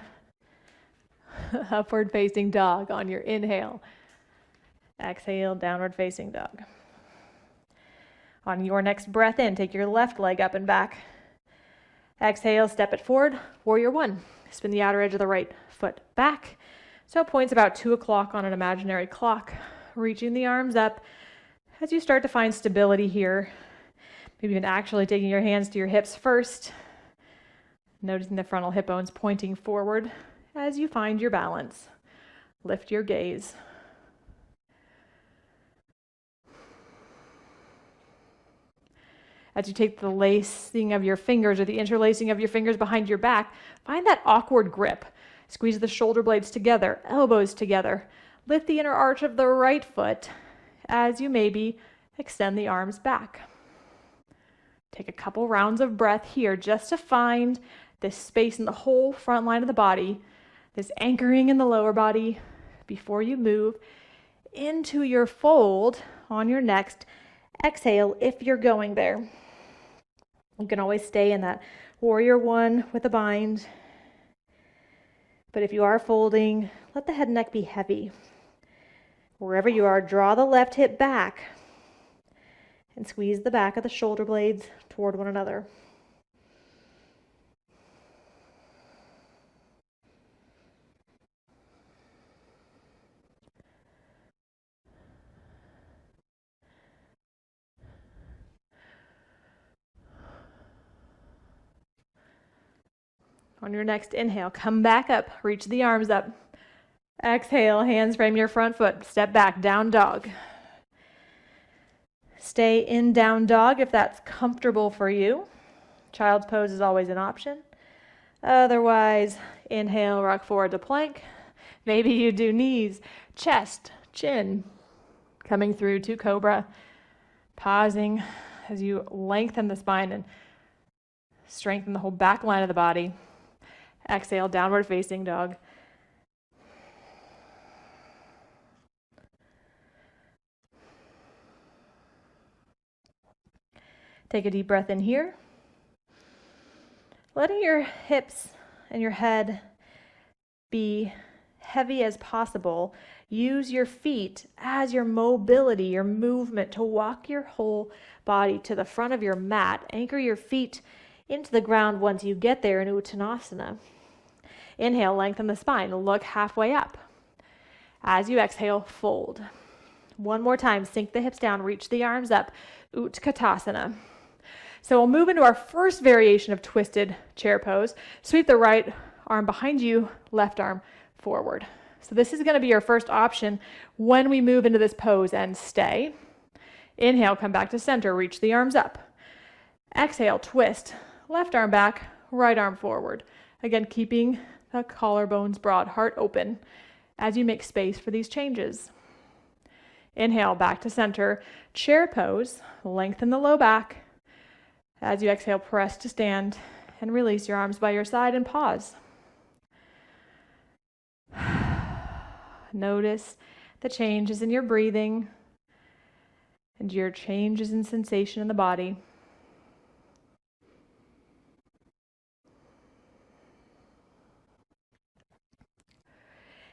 Upward facing dog on your inhale. Exhale, downward facing dog. On your next breath in, take your left leg up and back. Exhale, step it forward, warrior one. Spin the outer edge of the right foot back. So it points about 2 o'clock on an imaginary clock. Reaching the arms up as you start to find stability here. Maybe even actually taking your hands to your hips first. Noticing the frontal hip bones pointing forward as you find your balance. Lift your gaze. As you take the lacing of your fingers or the interlacing of your fingers behind your back, find that awkward grip. Squeeze the shoulder blades together, elbows together. Lift the inner arch of the right foot as you maybe extend the arms back. Take a couple rounds of breath here just to find this space in the whole front line of the body, this anchoring in the lower body before you move into your fold on your next exhale if you're going there. You can always stay in that warrior one with a bind. But if you are folding, let the head and neck be heavy. Wherever you are, draw the left hip back and squeeze the back of the shoulder blades toward one another. On your next inhale, come back up, reach the arms up. Exhale, hands frame your front foot, step back, down dog. Stay in down dog if that's comfortable for you. Child's pose is always an option. Otherwise, inhale, rock forward to plank. Maybe you do knees, chest, chin, coming through to cobra. Pausing as you lengthen the spine and strengthen the whole back line of the body. Exhale, downward facing dog. Take a deep breath in here. Letting your hips and your head be heavy as possible. Use your feet as your mobility, your movement to walk your whole body to the front of your mat. Anchor your feet into the ground once you get there in Uttanasana. Inhale, lengthen the spine, look halfway up. As you exhale, fold. One more time, sink the hips down, reach the arms up, Utkatasana. So we'll move into our first variation of twisted chair pose. Sweep the right arm behind you, left arm forward. So this is going to be your first option when we move into this pose and stay. Inhale, come back to center, reach the arms up. Exhale, twist, left arm back, right arm forward. Again, keeping the collarbones broad, heart open as you make space for these changes. Inhale, back to center, chair pose, lengthen the low back. As you exhale, press to stand and release your arms by your side and pause. Notice the changes in your breathing and your changes in sensation in the body.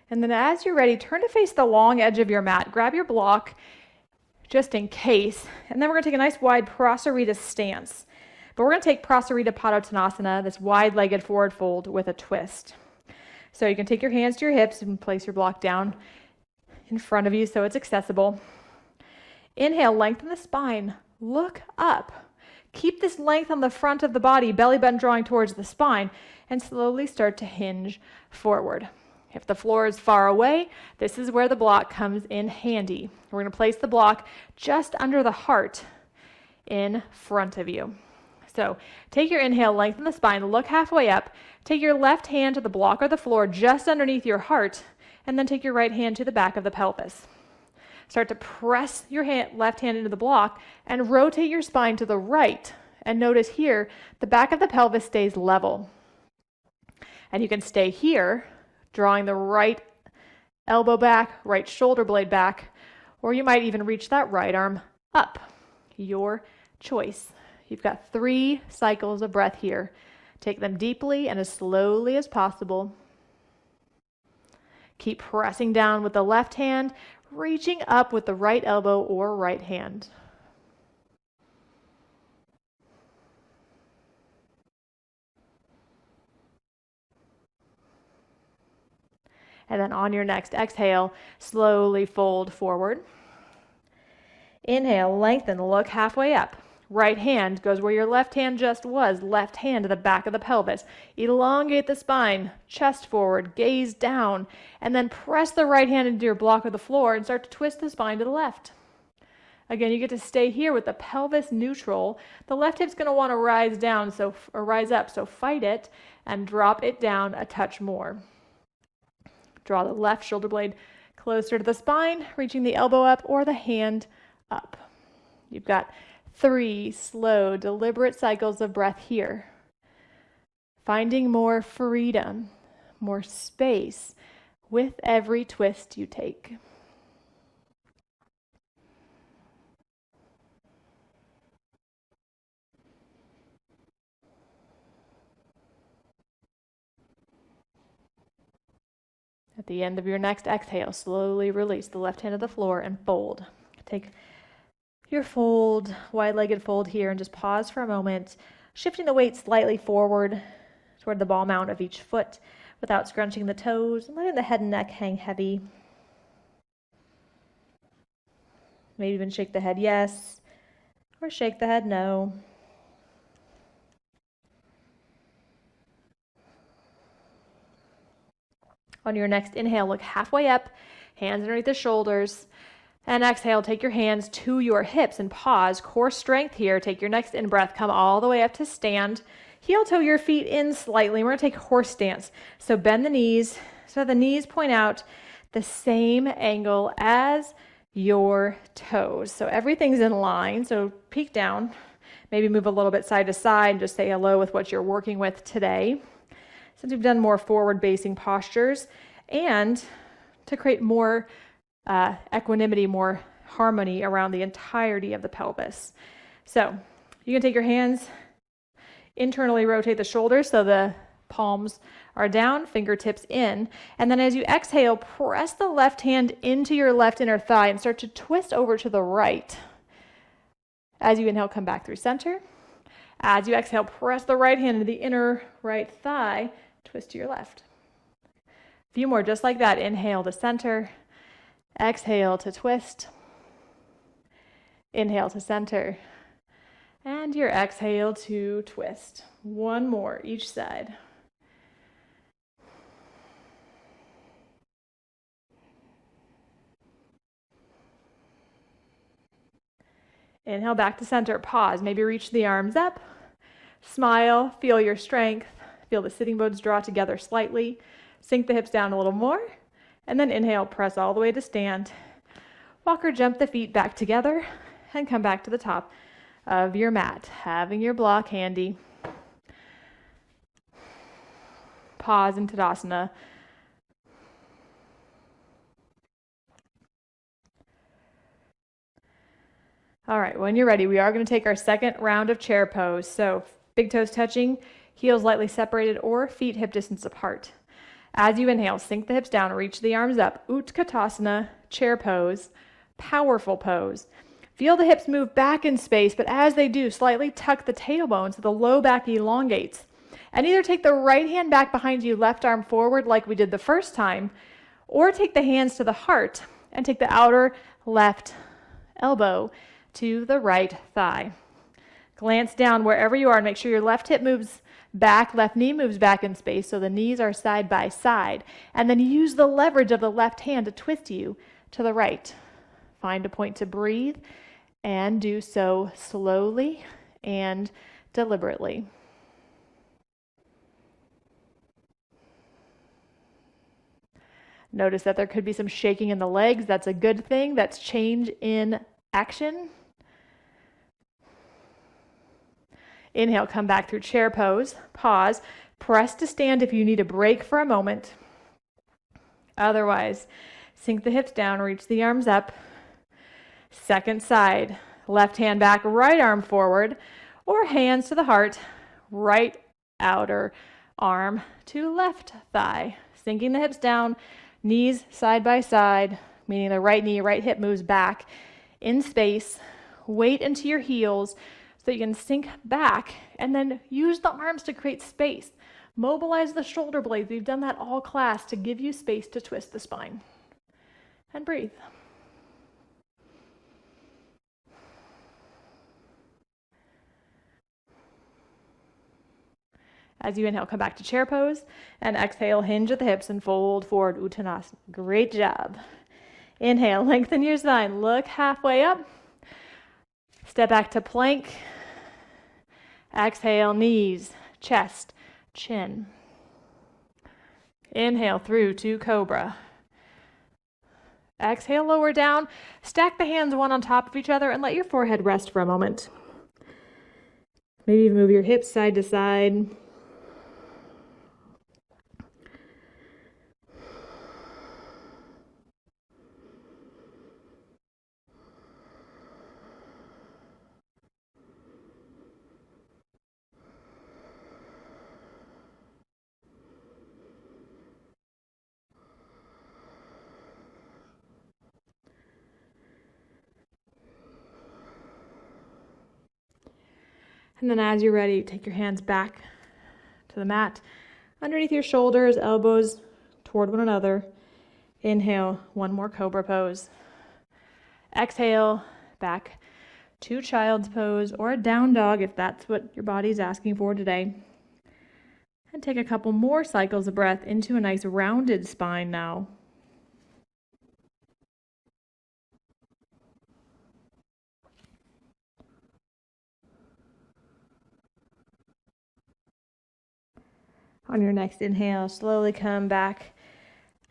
And then as you're ready, turn to face the long edge of your mat. Grab your block just in case. And then we're going to take a nice wide Prasarita stance. But we're going to take Prasarita Padottanasana, this wide-legged forward fold with a twist. So you can take your hands to your hips and place your block down in front of you so it's accessible. Inhale, lengthen the spine. Look up. Keep this length on the front of the body, belly button drawing towards the spine, and slowly start to hinge forward. If the floor is far away, this is where the block comes in handy. We're going to place the block just under the heart in front of you. So take your inhale, lengthen the spine, look halfway up, take your left hand to the block or the floor just underneath your heart, and then take your right hand to the back of the pelvis. Start to press your left hand into the block and rotate your spine to the right. And notice here, the back of the pelvis stays level. And you can stay here, drawing the right elbow back, right shoulder blade back, or you might even reach that right arm up. Your choice. You've got 3 cycles of breath here. Take them deeply and as slowly as possible. Keep pressing down with the left hand, reaching up with the right elbow or right hand. And then on your next exhale, slowly fold forward. Inhale, lengthen, look halfway up. Right hand goes where your left hand just was, left hand to the back of the pelvis. Elongate the spine, chest forward, gaze down, and then press the right hand into your block or the floor and start to twist the spine to the left. Again, you get to stay here with the pelvis neutral. The left hip's going to want to rise down, or rise up, so fight it and drop it down a touch more. Draw the left shoulder blade closer to the spine, reaching the elbow up or the hand up. You've got 3 slow, deliberate cycles of breath here. Finding more freedom, more space with every twist you take. At the end of your next exhale, slowly release the left hand to the floor and fold. Take your fold, wide-legged fold here, and just pause for a moment, shifting the weight slightly forward toward the ball mount of each foot without scrunching the toes and letting the head and neck hang heavy. Maybe even shake the head yes, or shake the head no. On your next inhale, look halfway up, hands underneath the shoulders. And exhale, take your hands to your hips and pause. Core strength here. Take your next in-breath, come all the way up to stand. Heel toe your feet in slightly. We're going to take horse stance. So bend the knees so the knees point out the same angle as your toes. So everything's in line. So peek down, maybe move a little bit side to side. Just say hello with what you're working with today. Since we've done more forward-facing postures and to create more equanimity, more harmony around the entirety of the pelvis. So you can take your hands, internally rotate the shoulders so the palms are down, fingertips in, and then as you exhale, press the left hand into your left inner thigh and start to twist over to the right. As you inhale, come back through center. As you exhale, press the right hand into the inner right thigh, twist to your left. A few more just like that. Inhale to center. Exhale to twist. Inhale to center. And your exhale to twist. One more each side. Inhale back to center. Pause. Maybe reach the arms up. Smile. Feel your strength. Feel the sitting bones draw together slightly. Sink the hips down a little more. And then inhale, press all the way to stand. Walk or jump the feet back together and come back to the top of your mat, having your block handy. Pause in Tadasana. All right, when you're ready, we are going to take our second round of chair pose. So big toes touching, heels lightly separated or feet hip distance apart. As you inhale, sink the hips down, reach the arms up. Utkatasana, chair pose, powerful pose. Feel the hips move back in space, but as they do, slightly tuck the tailbone so the low back elongates. And either take the right hand back behind you, left arm forward like we did the first time, or take the hands to the heart and take the outer left elbow to the right thigh. Glance down wherever you are and make sure your left hip moves back, left knee moves back in space so the knees are side by side. And then use the leverage of the left hand to twist you to the right. Find a point to breathe and do so slowly and deliberately. Notice that there could be some shaking in the legs. That's a good thing. That's change in action. Inhale, come back through chair pose. Pause. Press to stand if you need a break for a moment. Otherwise, sink the hips down, reach the arms up. Second side. Left hand back, right arm forward, or hands to the heart, right outer arm to left thigh. Sinking the hips down, knees side by side, meaning the right knee, right hip moves back in space. Weight into your heels so you can sink back and then use the arms to create space. Mobilize the shoulder blades. We've done that all class to give you space to twist the spine. And breathe. As you inhale, come back to chair pose and exhale, hinge at the hips and fold forward, Uttanasana. Great job. Inhale, lengthen your spine, look halfway up. Step back to plank. Exhale, knees, chest, chin. Inhale through to cobra. Exhale, lower down. Stack the hands one on top of each other and let your forehead rest for a moment. Maybe move your hips side to side. And then as you're ready, take your hands back to the mat, underneath your shoulders, elbows toward one another. Inhale, one more cobra pose. Exhale, back to child's pose or a down dog if that's what your body's asking for today. And take a couple more cycles of breath into a nice rounded spine now. On your next inhale, slowly come back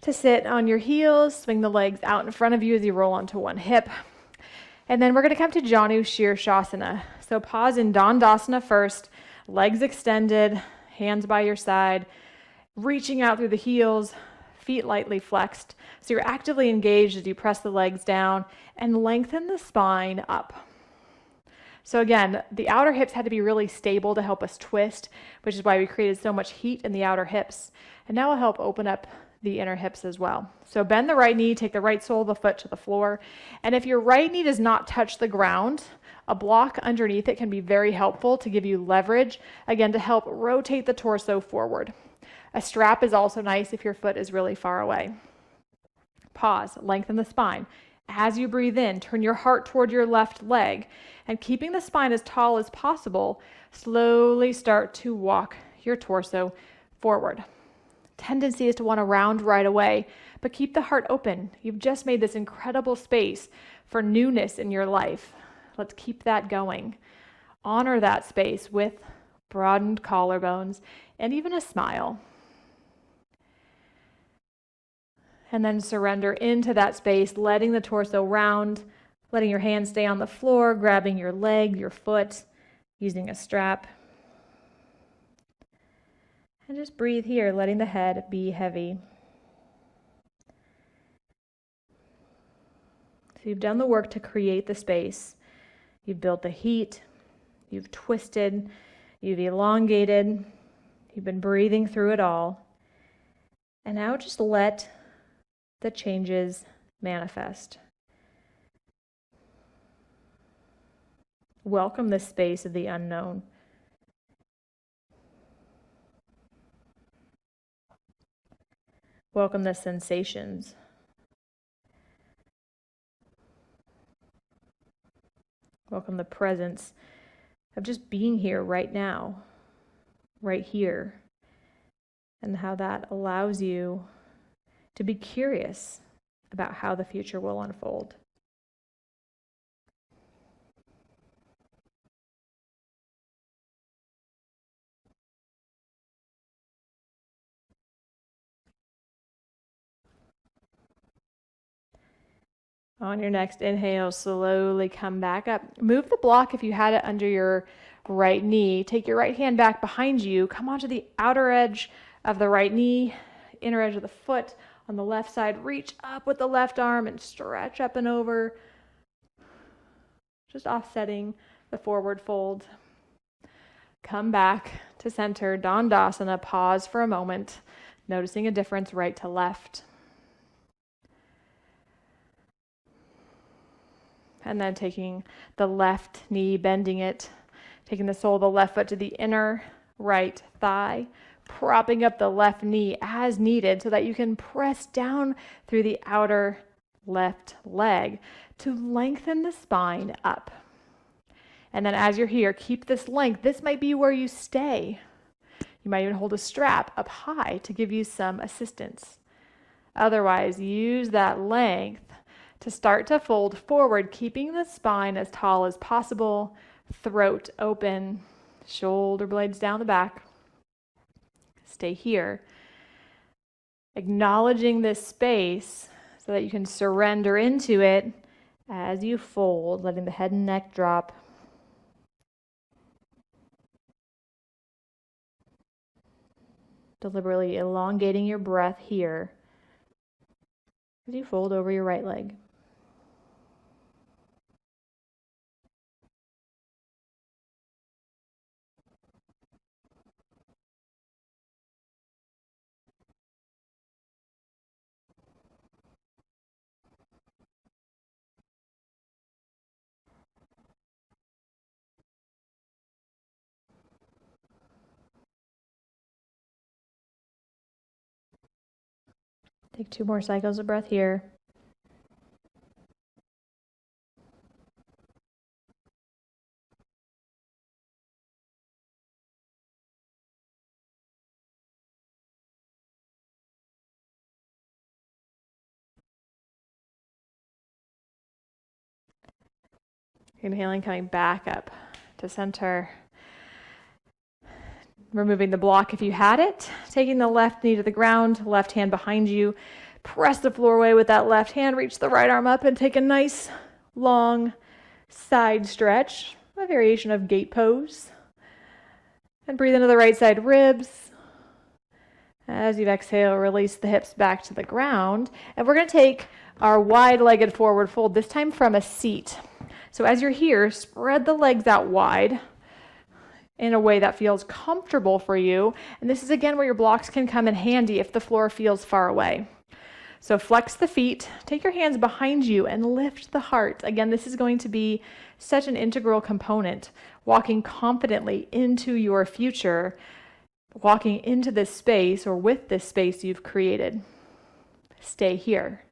to sit on your heels. Swing the legs out in front of you as you roll onto one hip. And then we're going to come to Janu Shavasana. So pause in Dandasana first, legs extended, hands by your side, reaching out through the heels, feet lightly flexed. So you're actively engaged as you press the legs down and lengthen the spine up. So again, the outer hips had to be really stable to help us twist, which is why we created so much heat in the outer hips. And now we'll help open up the inner hips as well. So bend the right knee, take the right sole of the foot to the floor. And if your right knee does not touch the ground, a block underneath it can be very helpful to give you leverage, again, to help rotate the torso forward. A strap is also nice if your foot is really far away. Pause, lengthen the spine. As you breathe in, turn your heart toward your left leg, and keeping the spine as tall as possible, slowly start to walk your torso forward. Tendency is to want to round right away, but keep the heart open. You've just made this incredible space for newness in your life. Let's keep that going. Honor that space with broadened collarbones and even a smile. And then surrender into that space, letting the torso round, letting your hands stay on the floor, grabbing your leg, your foot, using a strap. And just breathe here, letting the head be heavy. So you've done the work to create the space. You've built the heat. You've twisted. You've elongated. You've been breathing through it all. And now just let the changes manifest. Welcome the space of the unknown. Welcome the sensations. Welcome the presence of just being here right now, right here, and how that allows you to be curious about how the future will unfold. On your next inhale, slowly come back up. Move the block if you had it under your right knee. Take your right hand back behind you. Come onto the outer edge of the right knee, inner edge of the foot. On the left side, reach up with the left arm and stretch up and over. Just offsetting the forward fold. Come back to center, Dandasana. Pause for a moment, noticing a difference right to left. And then taking the left knee, bending it, taking the sole of the left foot to the inner right thigh, propping up the left knee as needed so that you can press down through the outer left leg to lengthen the spine up. And then as you're here, keep this length. This might be where you stay. You might even hold a strap up high to give you some assistance. Otherwise, use that length to start to fold forward, keeping the spine as tall as possible, throat open, shoulder blades down the back. Stay here, acknowledging this space so that you can surrender into it as you fold, letting the head and neck drop. Deliberately elongating your breath here as you fold over your right leg. Take 2 more cycles of breath here. Inhaling, coming back up to center. Removing the block if you had it. Taking the left knee to the ground, left hand behind you. Press the floor away with that left hand. Reach the right arm up and take a nice long side stretch, a variation of gate pose. And breathe into the right side ribs. As you exhale, release the hips back to the ground. And we're going to take our wide-legged forward fold, this time from a seat. So as you're here, spread the legs out wide in a way that feels comfortable for you. And this is again where your blocks can come in handy if the floor feels far away. So flex the feet, take your hands behind you and lift the heart. Again, this is going to be such an integral component, walking confidently into your future, walking into this space or with this space you've created. Stay here.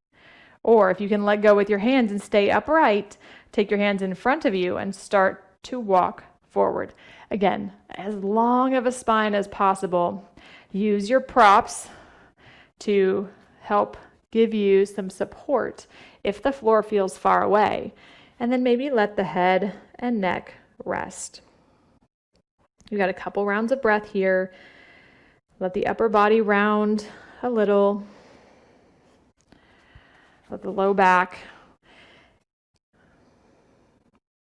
Or if you can let go with your hands and stay upright, take your hands in front of you and start to walk forward. Again, as long of a spine as possible. Use your props to help give you some support if the floor feels far away. And then maybe let the head and neck rest. You've got a couple rounds of breath here. Let the upper body round a little. Let the low back.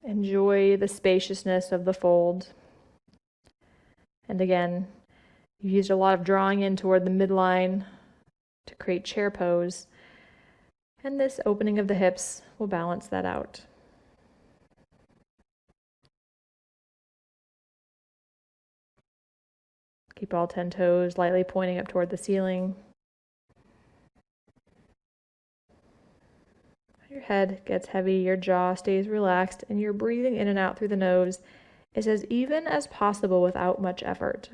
Enjoy the spaciousness of the fold. And again, you used a lot of drawing in toward the midline to create chair pose. And this opening of the hips will balance that out. Keep all 10 toes lightly pointing up toward the ceiling. Your head gets heavy, your jaw stays relaxed, and your breathing in and out through the nose is as even as possible without much effort.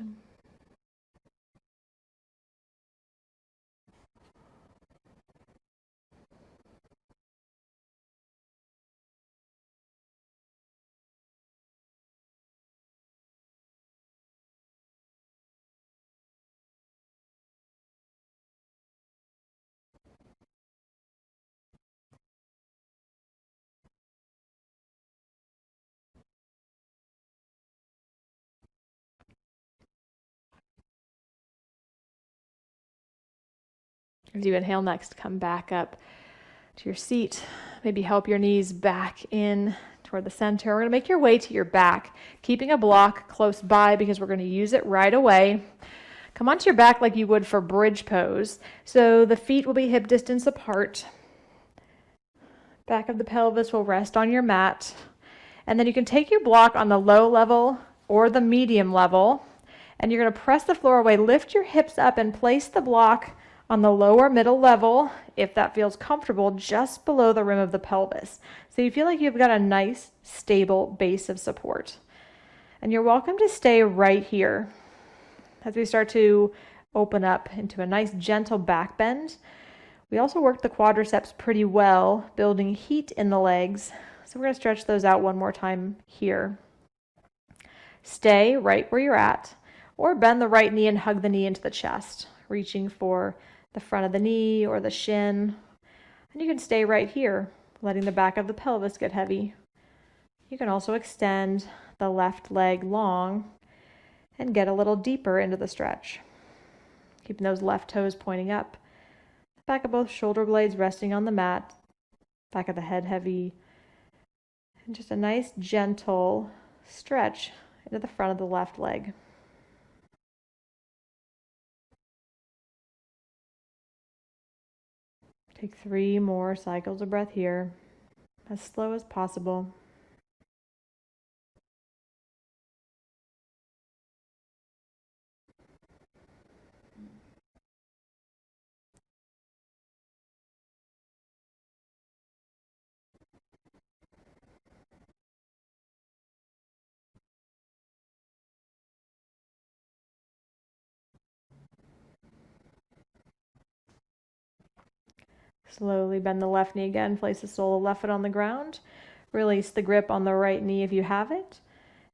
As you inhale next, come back up to your seat. Maybe help your knees back in toward the center. We're going to make your way to your back, keeping a block close by because we're going to use it right away. Come onto your back like you would for bridge pose. So the feet will be hip distance apart. Back of the pelvis will rest on your mat. And then you can take your block on the low level or the medium level, and you're going to press the floor away, lift your hips up, and place the block on the lower middle level, if that feels comfortable, just below the rim of the pelvis. So you feel like you've got a nice, stable base of support. And you're welcome to stay right here as we start to open up into a nice, gentle back bend. We also work the quadriceps pretty well, building heat in the legs. So we're going to stretch those out one more time here. Stay right where you're at, or bend the right knee and hug the knee into the chest, reaching for the front of the knee or the shin. And you can stay right here, letting the back of the pelvis get heavy. You can also extend the left leg long and get a little deeper into the stretch. Keeping those left toes pointing up. Back of both shoulder blades resting on the mat. Back of the head heavy. And just a nice gentle stretch into the front of the left leg. Take 3 more cycles of breath here, as slow as possible. Slowly bend the left knee again. Place the sole of the left foot on the ground. Release the grip on the right knee if you have it.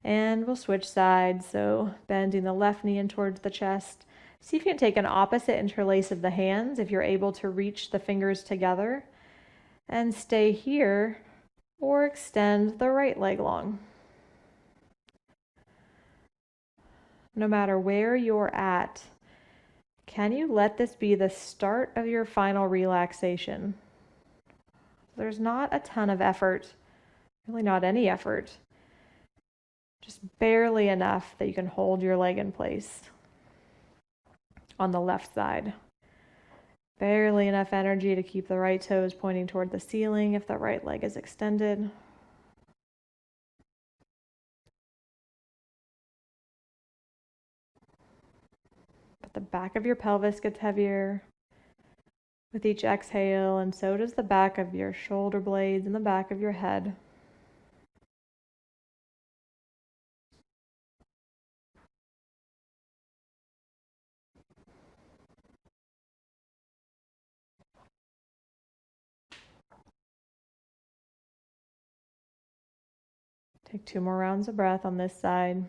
And we'll switch sides. So bending the left knee in towards the chest. See if you can take an opposite interlace of the hands if you're able to reach the fingers together. And stay here or extend the right leg long. No matter where you're at, can you let this be the start of your final relaxation? There's not a ton of effort, really not any effort, just barely enough that you can hold your leg in place on the left side. Barely enough energy to keep the right toes pointing toward the ceiling if the right leg is extended. But the back of your pelvis gets heavier with each exhale, and so does the back of your shoulder blades and the back of your head. Take 2 more rounds of breath on this side.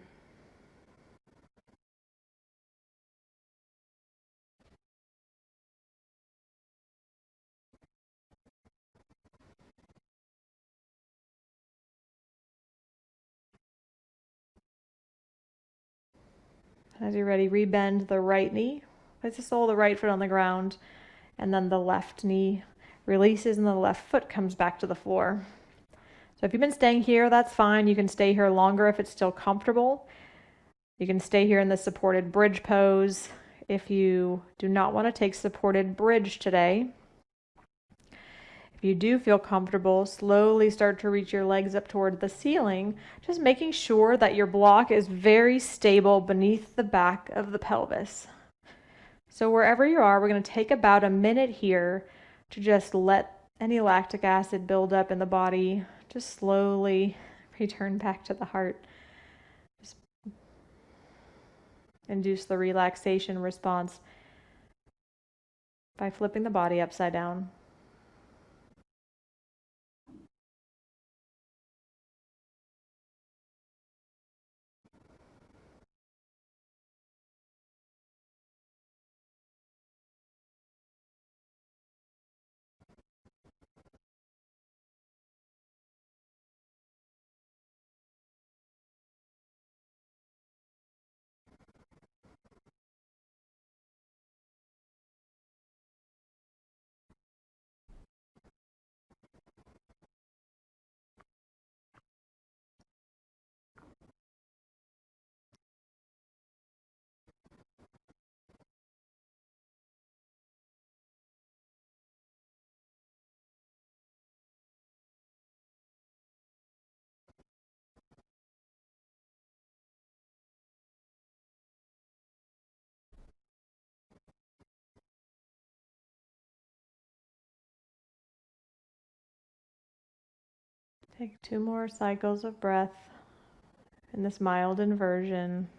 As you're ready, rebend the right knee. Place the sole of the right foot on the ground, and then the left knee releases and the left foot comes back to the floor. So if you've been staying here, that's fine. You can stay here longer if it's still comfortable. You can stay here in the supported bridge pose. If you do not want to take supported bridge today, if you do feel comfortable, slowly start to reach your legs up toward the ceiling, just making sure that your block is very stable beneath the back of the pelvis. So wherever you are, we're going to take about a minute here to just let any lactic acid build up in the body. Just slowly return back to the heart. Just induce the relaxation response by flipping the body upside down. Take 2 more cycles of breath in this mild inversion.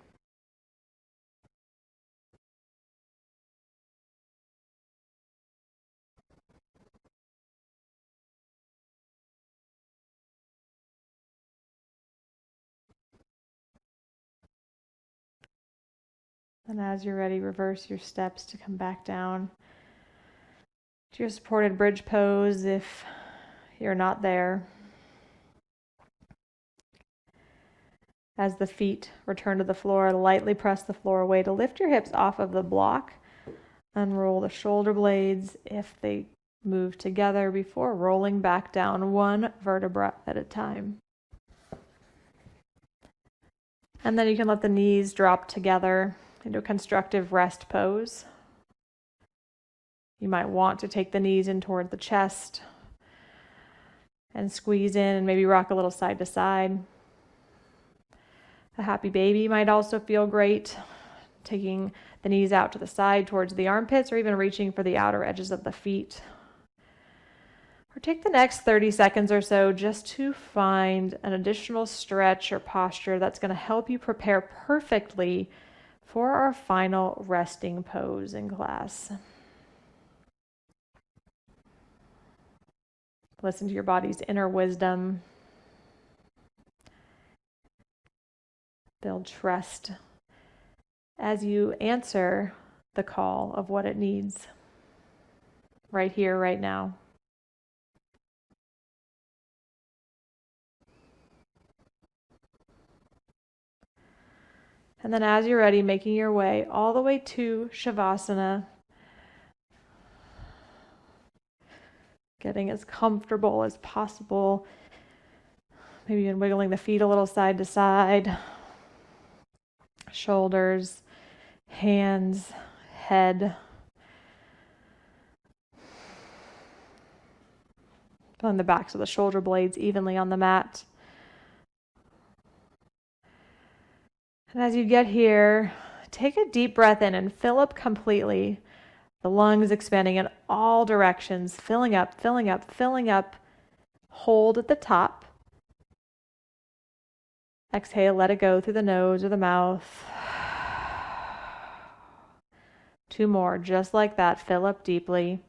And as you're ready, reverse your steps to come back down to your supported bridge pose if you're not there. As the feet return to the floor, lightly press the floor away to lift your hips off of the block. Unroll the shoulder blades if they move together before rolling back down 1 vertebra at a time. And then you can let the knees drop together into a constructive rest pose. You might want to take the knees in toward the chest and squeeze in and maybe rock a little side to side. A happy baby might also feel great, taking the knees out to the side towards the armpits or even reaching for the outer edges of the feet. Or take the next 30 seconds or so just to find an additional stretch or posture that's going to help you prepare perfectly for our final resting pose in class. Listen to your body's inner wisdom. Build trust as you answer the call of what it needs right here, right now. And then as you're ready, making your way all the way to Shavasana. Getting as comfortable as possible. Maybe even wiggling the feet a little side to side. Shoulders, hands, head. Feeling the backs of the shoulder blades evenly on the mat. And as you get here, take a deep breath in and fill up completely. The lungs expanding in all directions, filling up, filling up, filling up. Hold at the top. Exhale, let it go through the nose or the mouth. 2 more, just like that. Fill up deeply.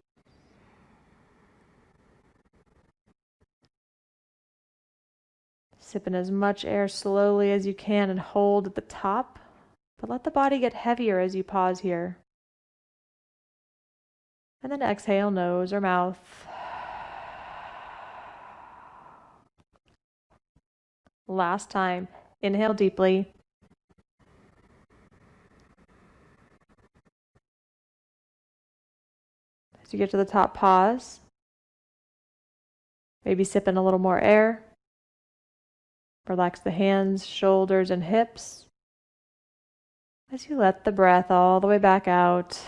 Sip in as much air slowly as you can and hold at the top, but let the body get heavier as you pause here. And then exhale, nose or mouth. Last time, inhale deeply. As you get to the top, pause. Maybe sip in a little more air. Relax the hands, shoulders, and hips as you let the breath all the way back out.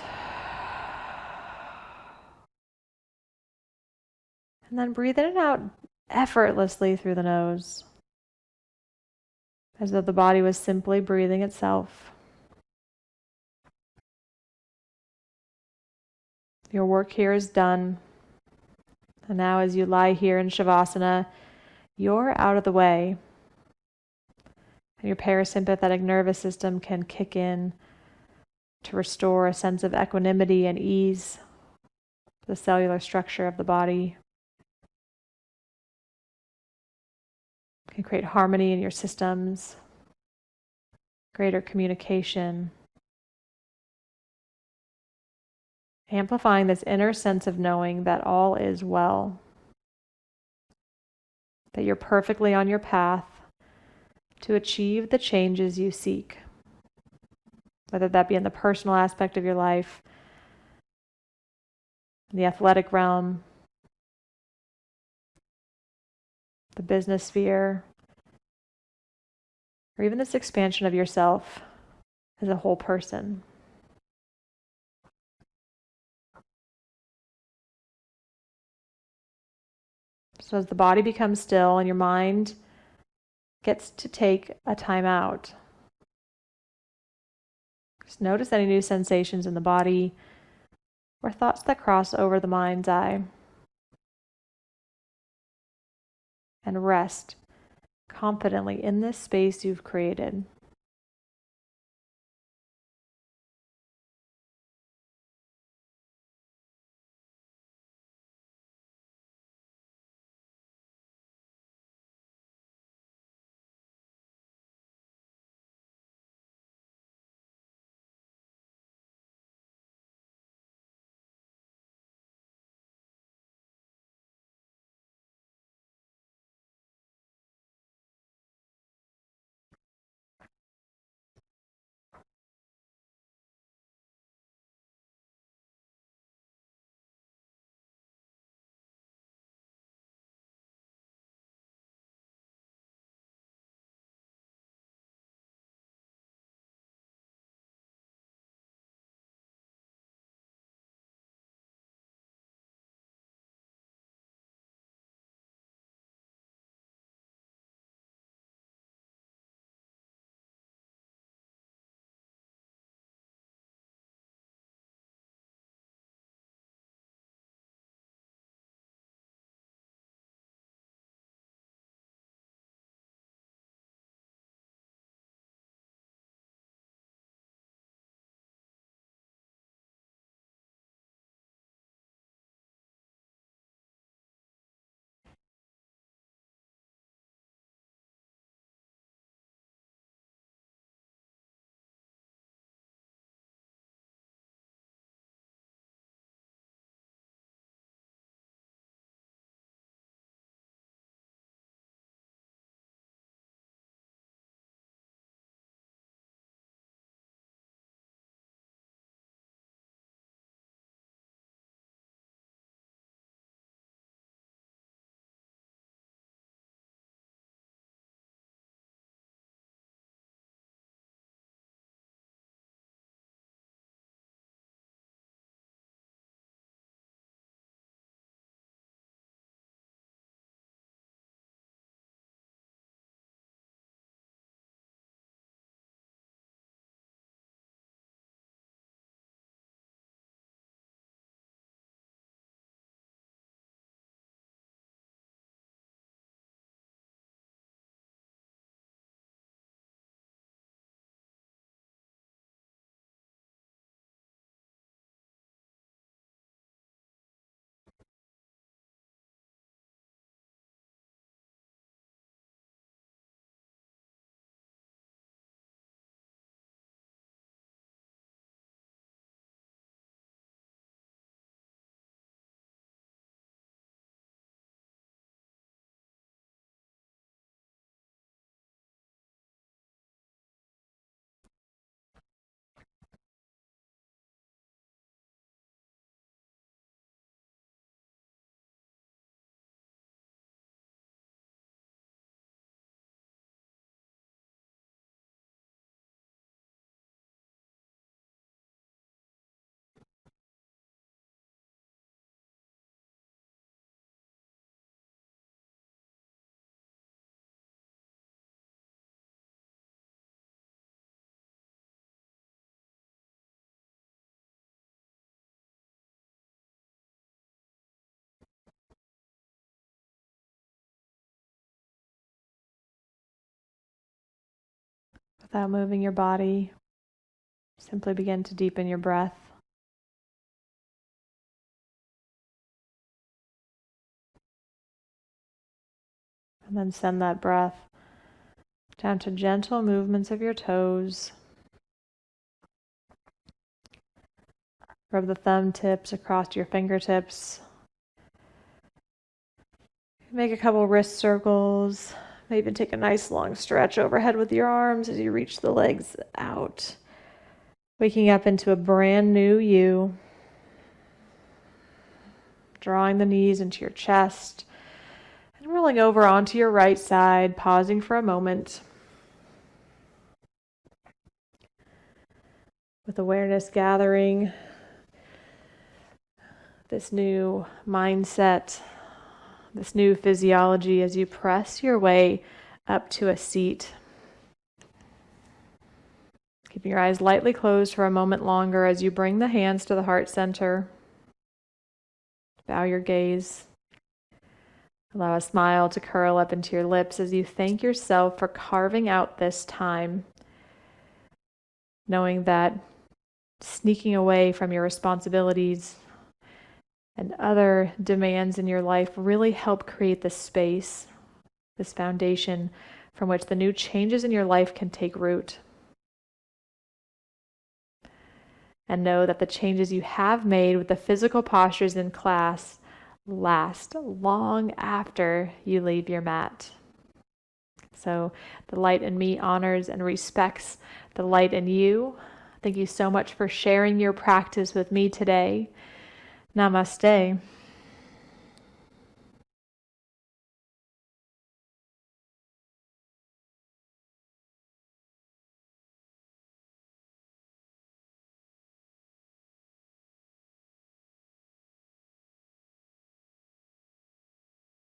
And then breathe in and out effortlessly through the nose, as though the body was simply breathing itself. Your work here is done. And now as you lie here in Shavasana, you're out of the way. And your parasympathetic nervous system can kick in to restore a sense of equanimity and ease to the cellular structure of the body. Can create harmony in your systems, greater communication, amplifying this inner sense of knowing that all is well, that you're perfectly on your path to achieve the changes you seek, whether that be in the personal aspect of your life, in the athletic realm, the business sphere, or even this expansion of yourself as a whole person. So as the body becomes still and your mind gets to take a time out, just notice any new sensations in the body or thoughts that cross over the mind's eye. And rest confidently in this space you've created. Without moving your body, simply begin to deepen your breath. And then send that breath down to gentle movements of your toes. Rub the thumb tips across your fingertips. Make a couple wrist circles. Maybe even take a nice long stretch overhead with your arms as you reach the legs out. Waking up into a brand new you. Drawing the knees into your chest. And rolling over onto your right side, pausing for a moment. With awareness gathering this new mindset, this new physiology as you press your way up to a seat. Keeping your eyes lightly closed for a moment longer as you bring the hands to the heart center. Bow your gaze. Allow a smile to curl up into your lips as you thank yourself for carving out this time, knowing that sneaking away from your responsibilities and other demands in your life really help create this space, this foundation from which the new changes in your life can take root. And know that the changes you have made with the physical postures in class last long after you leave your mat. So the light in me honors and respects the light in you. Thank you so much for sharing your practice with me today. Namaste.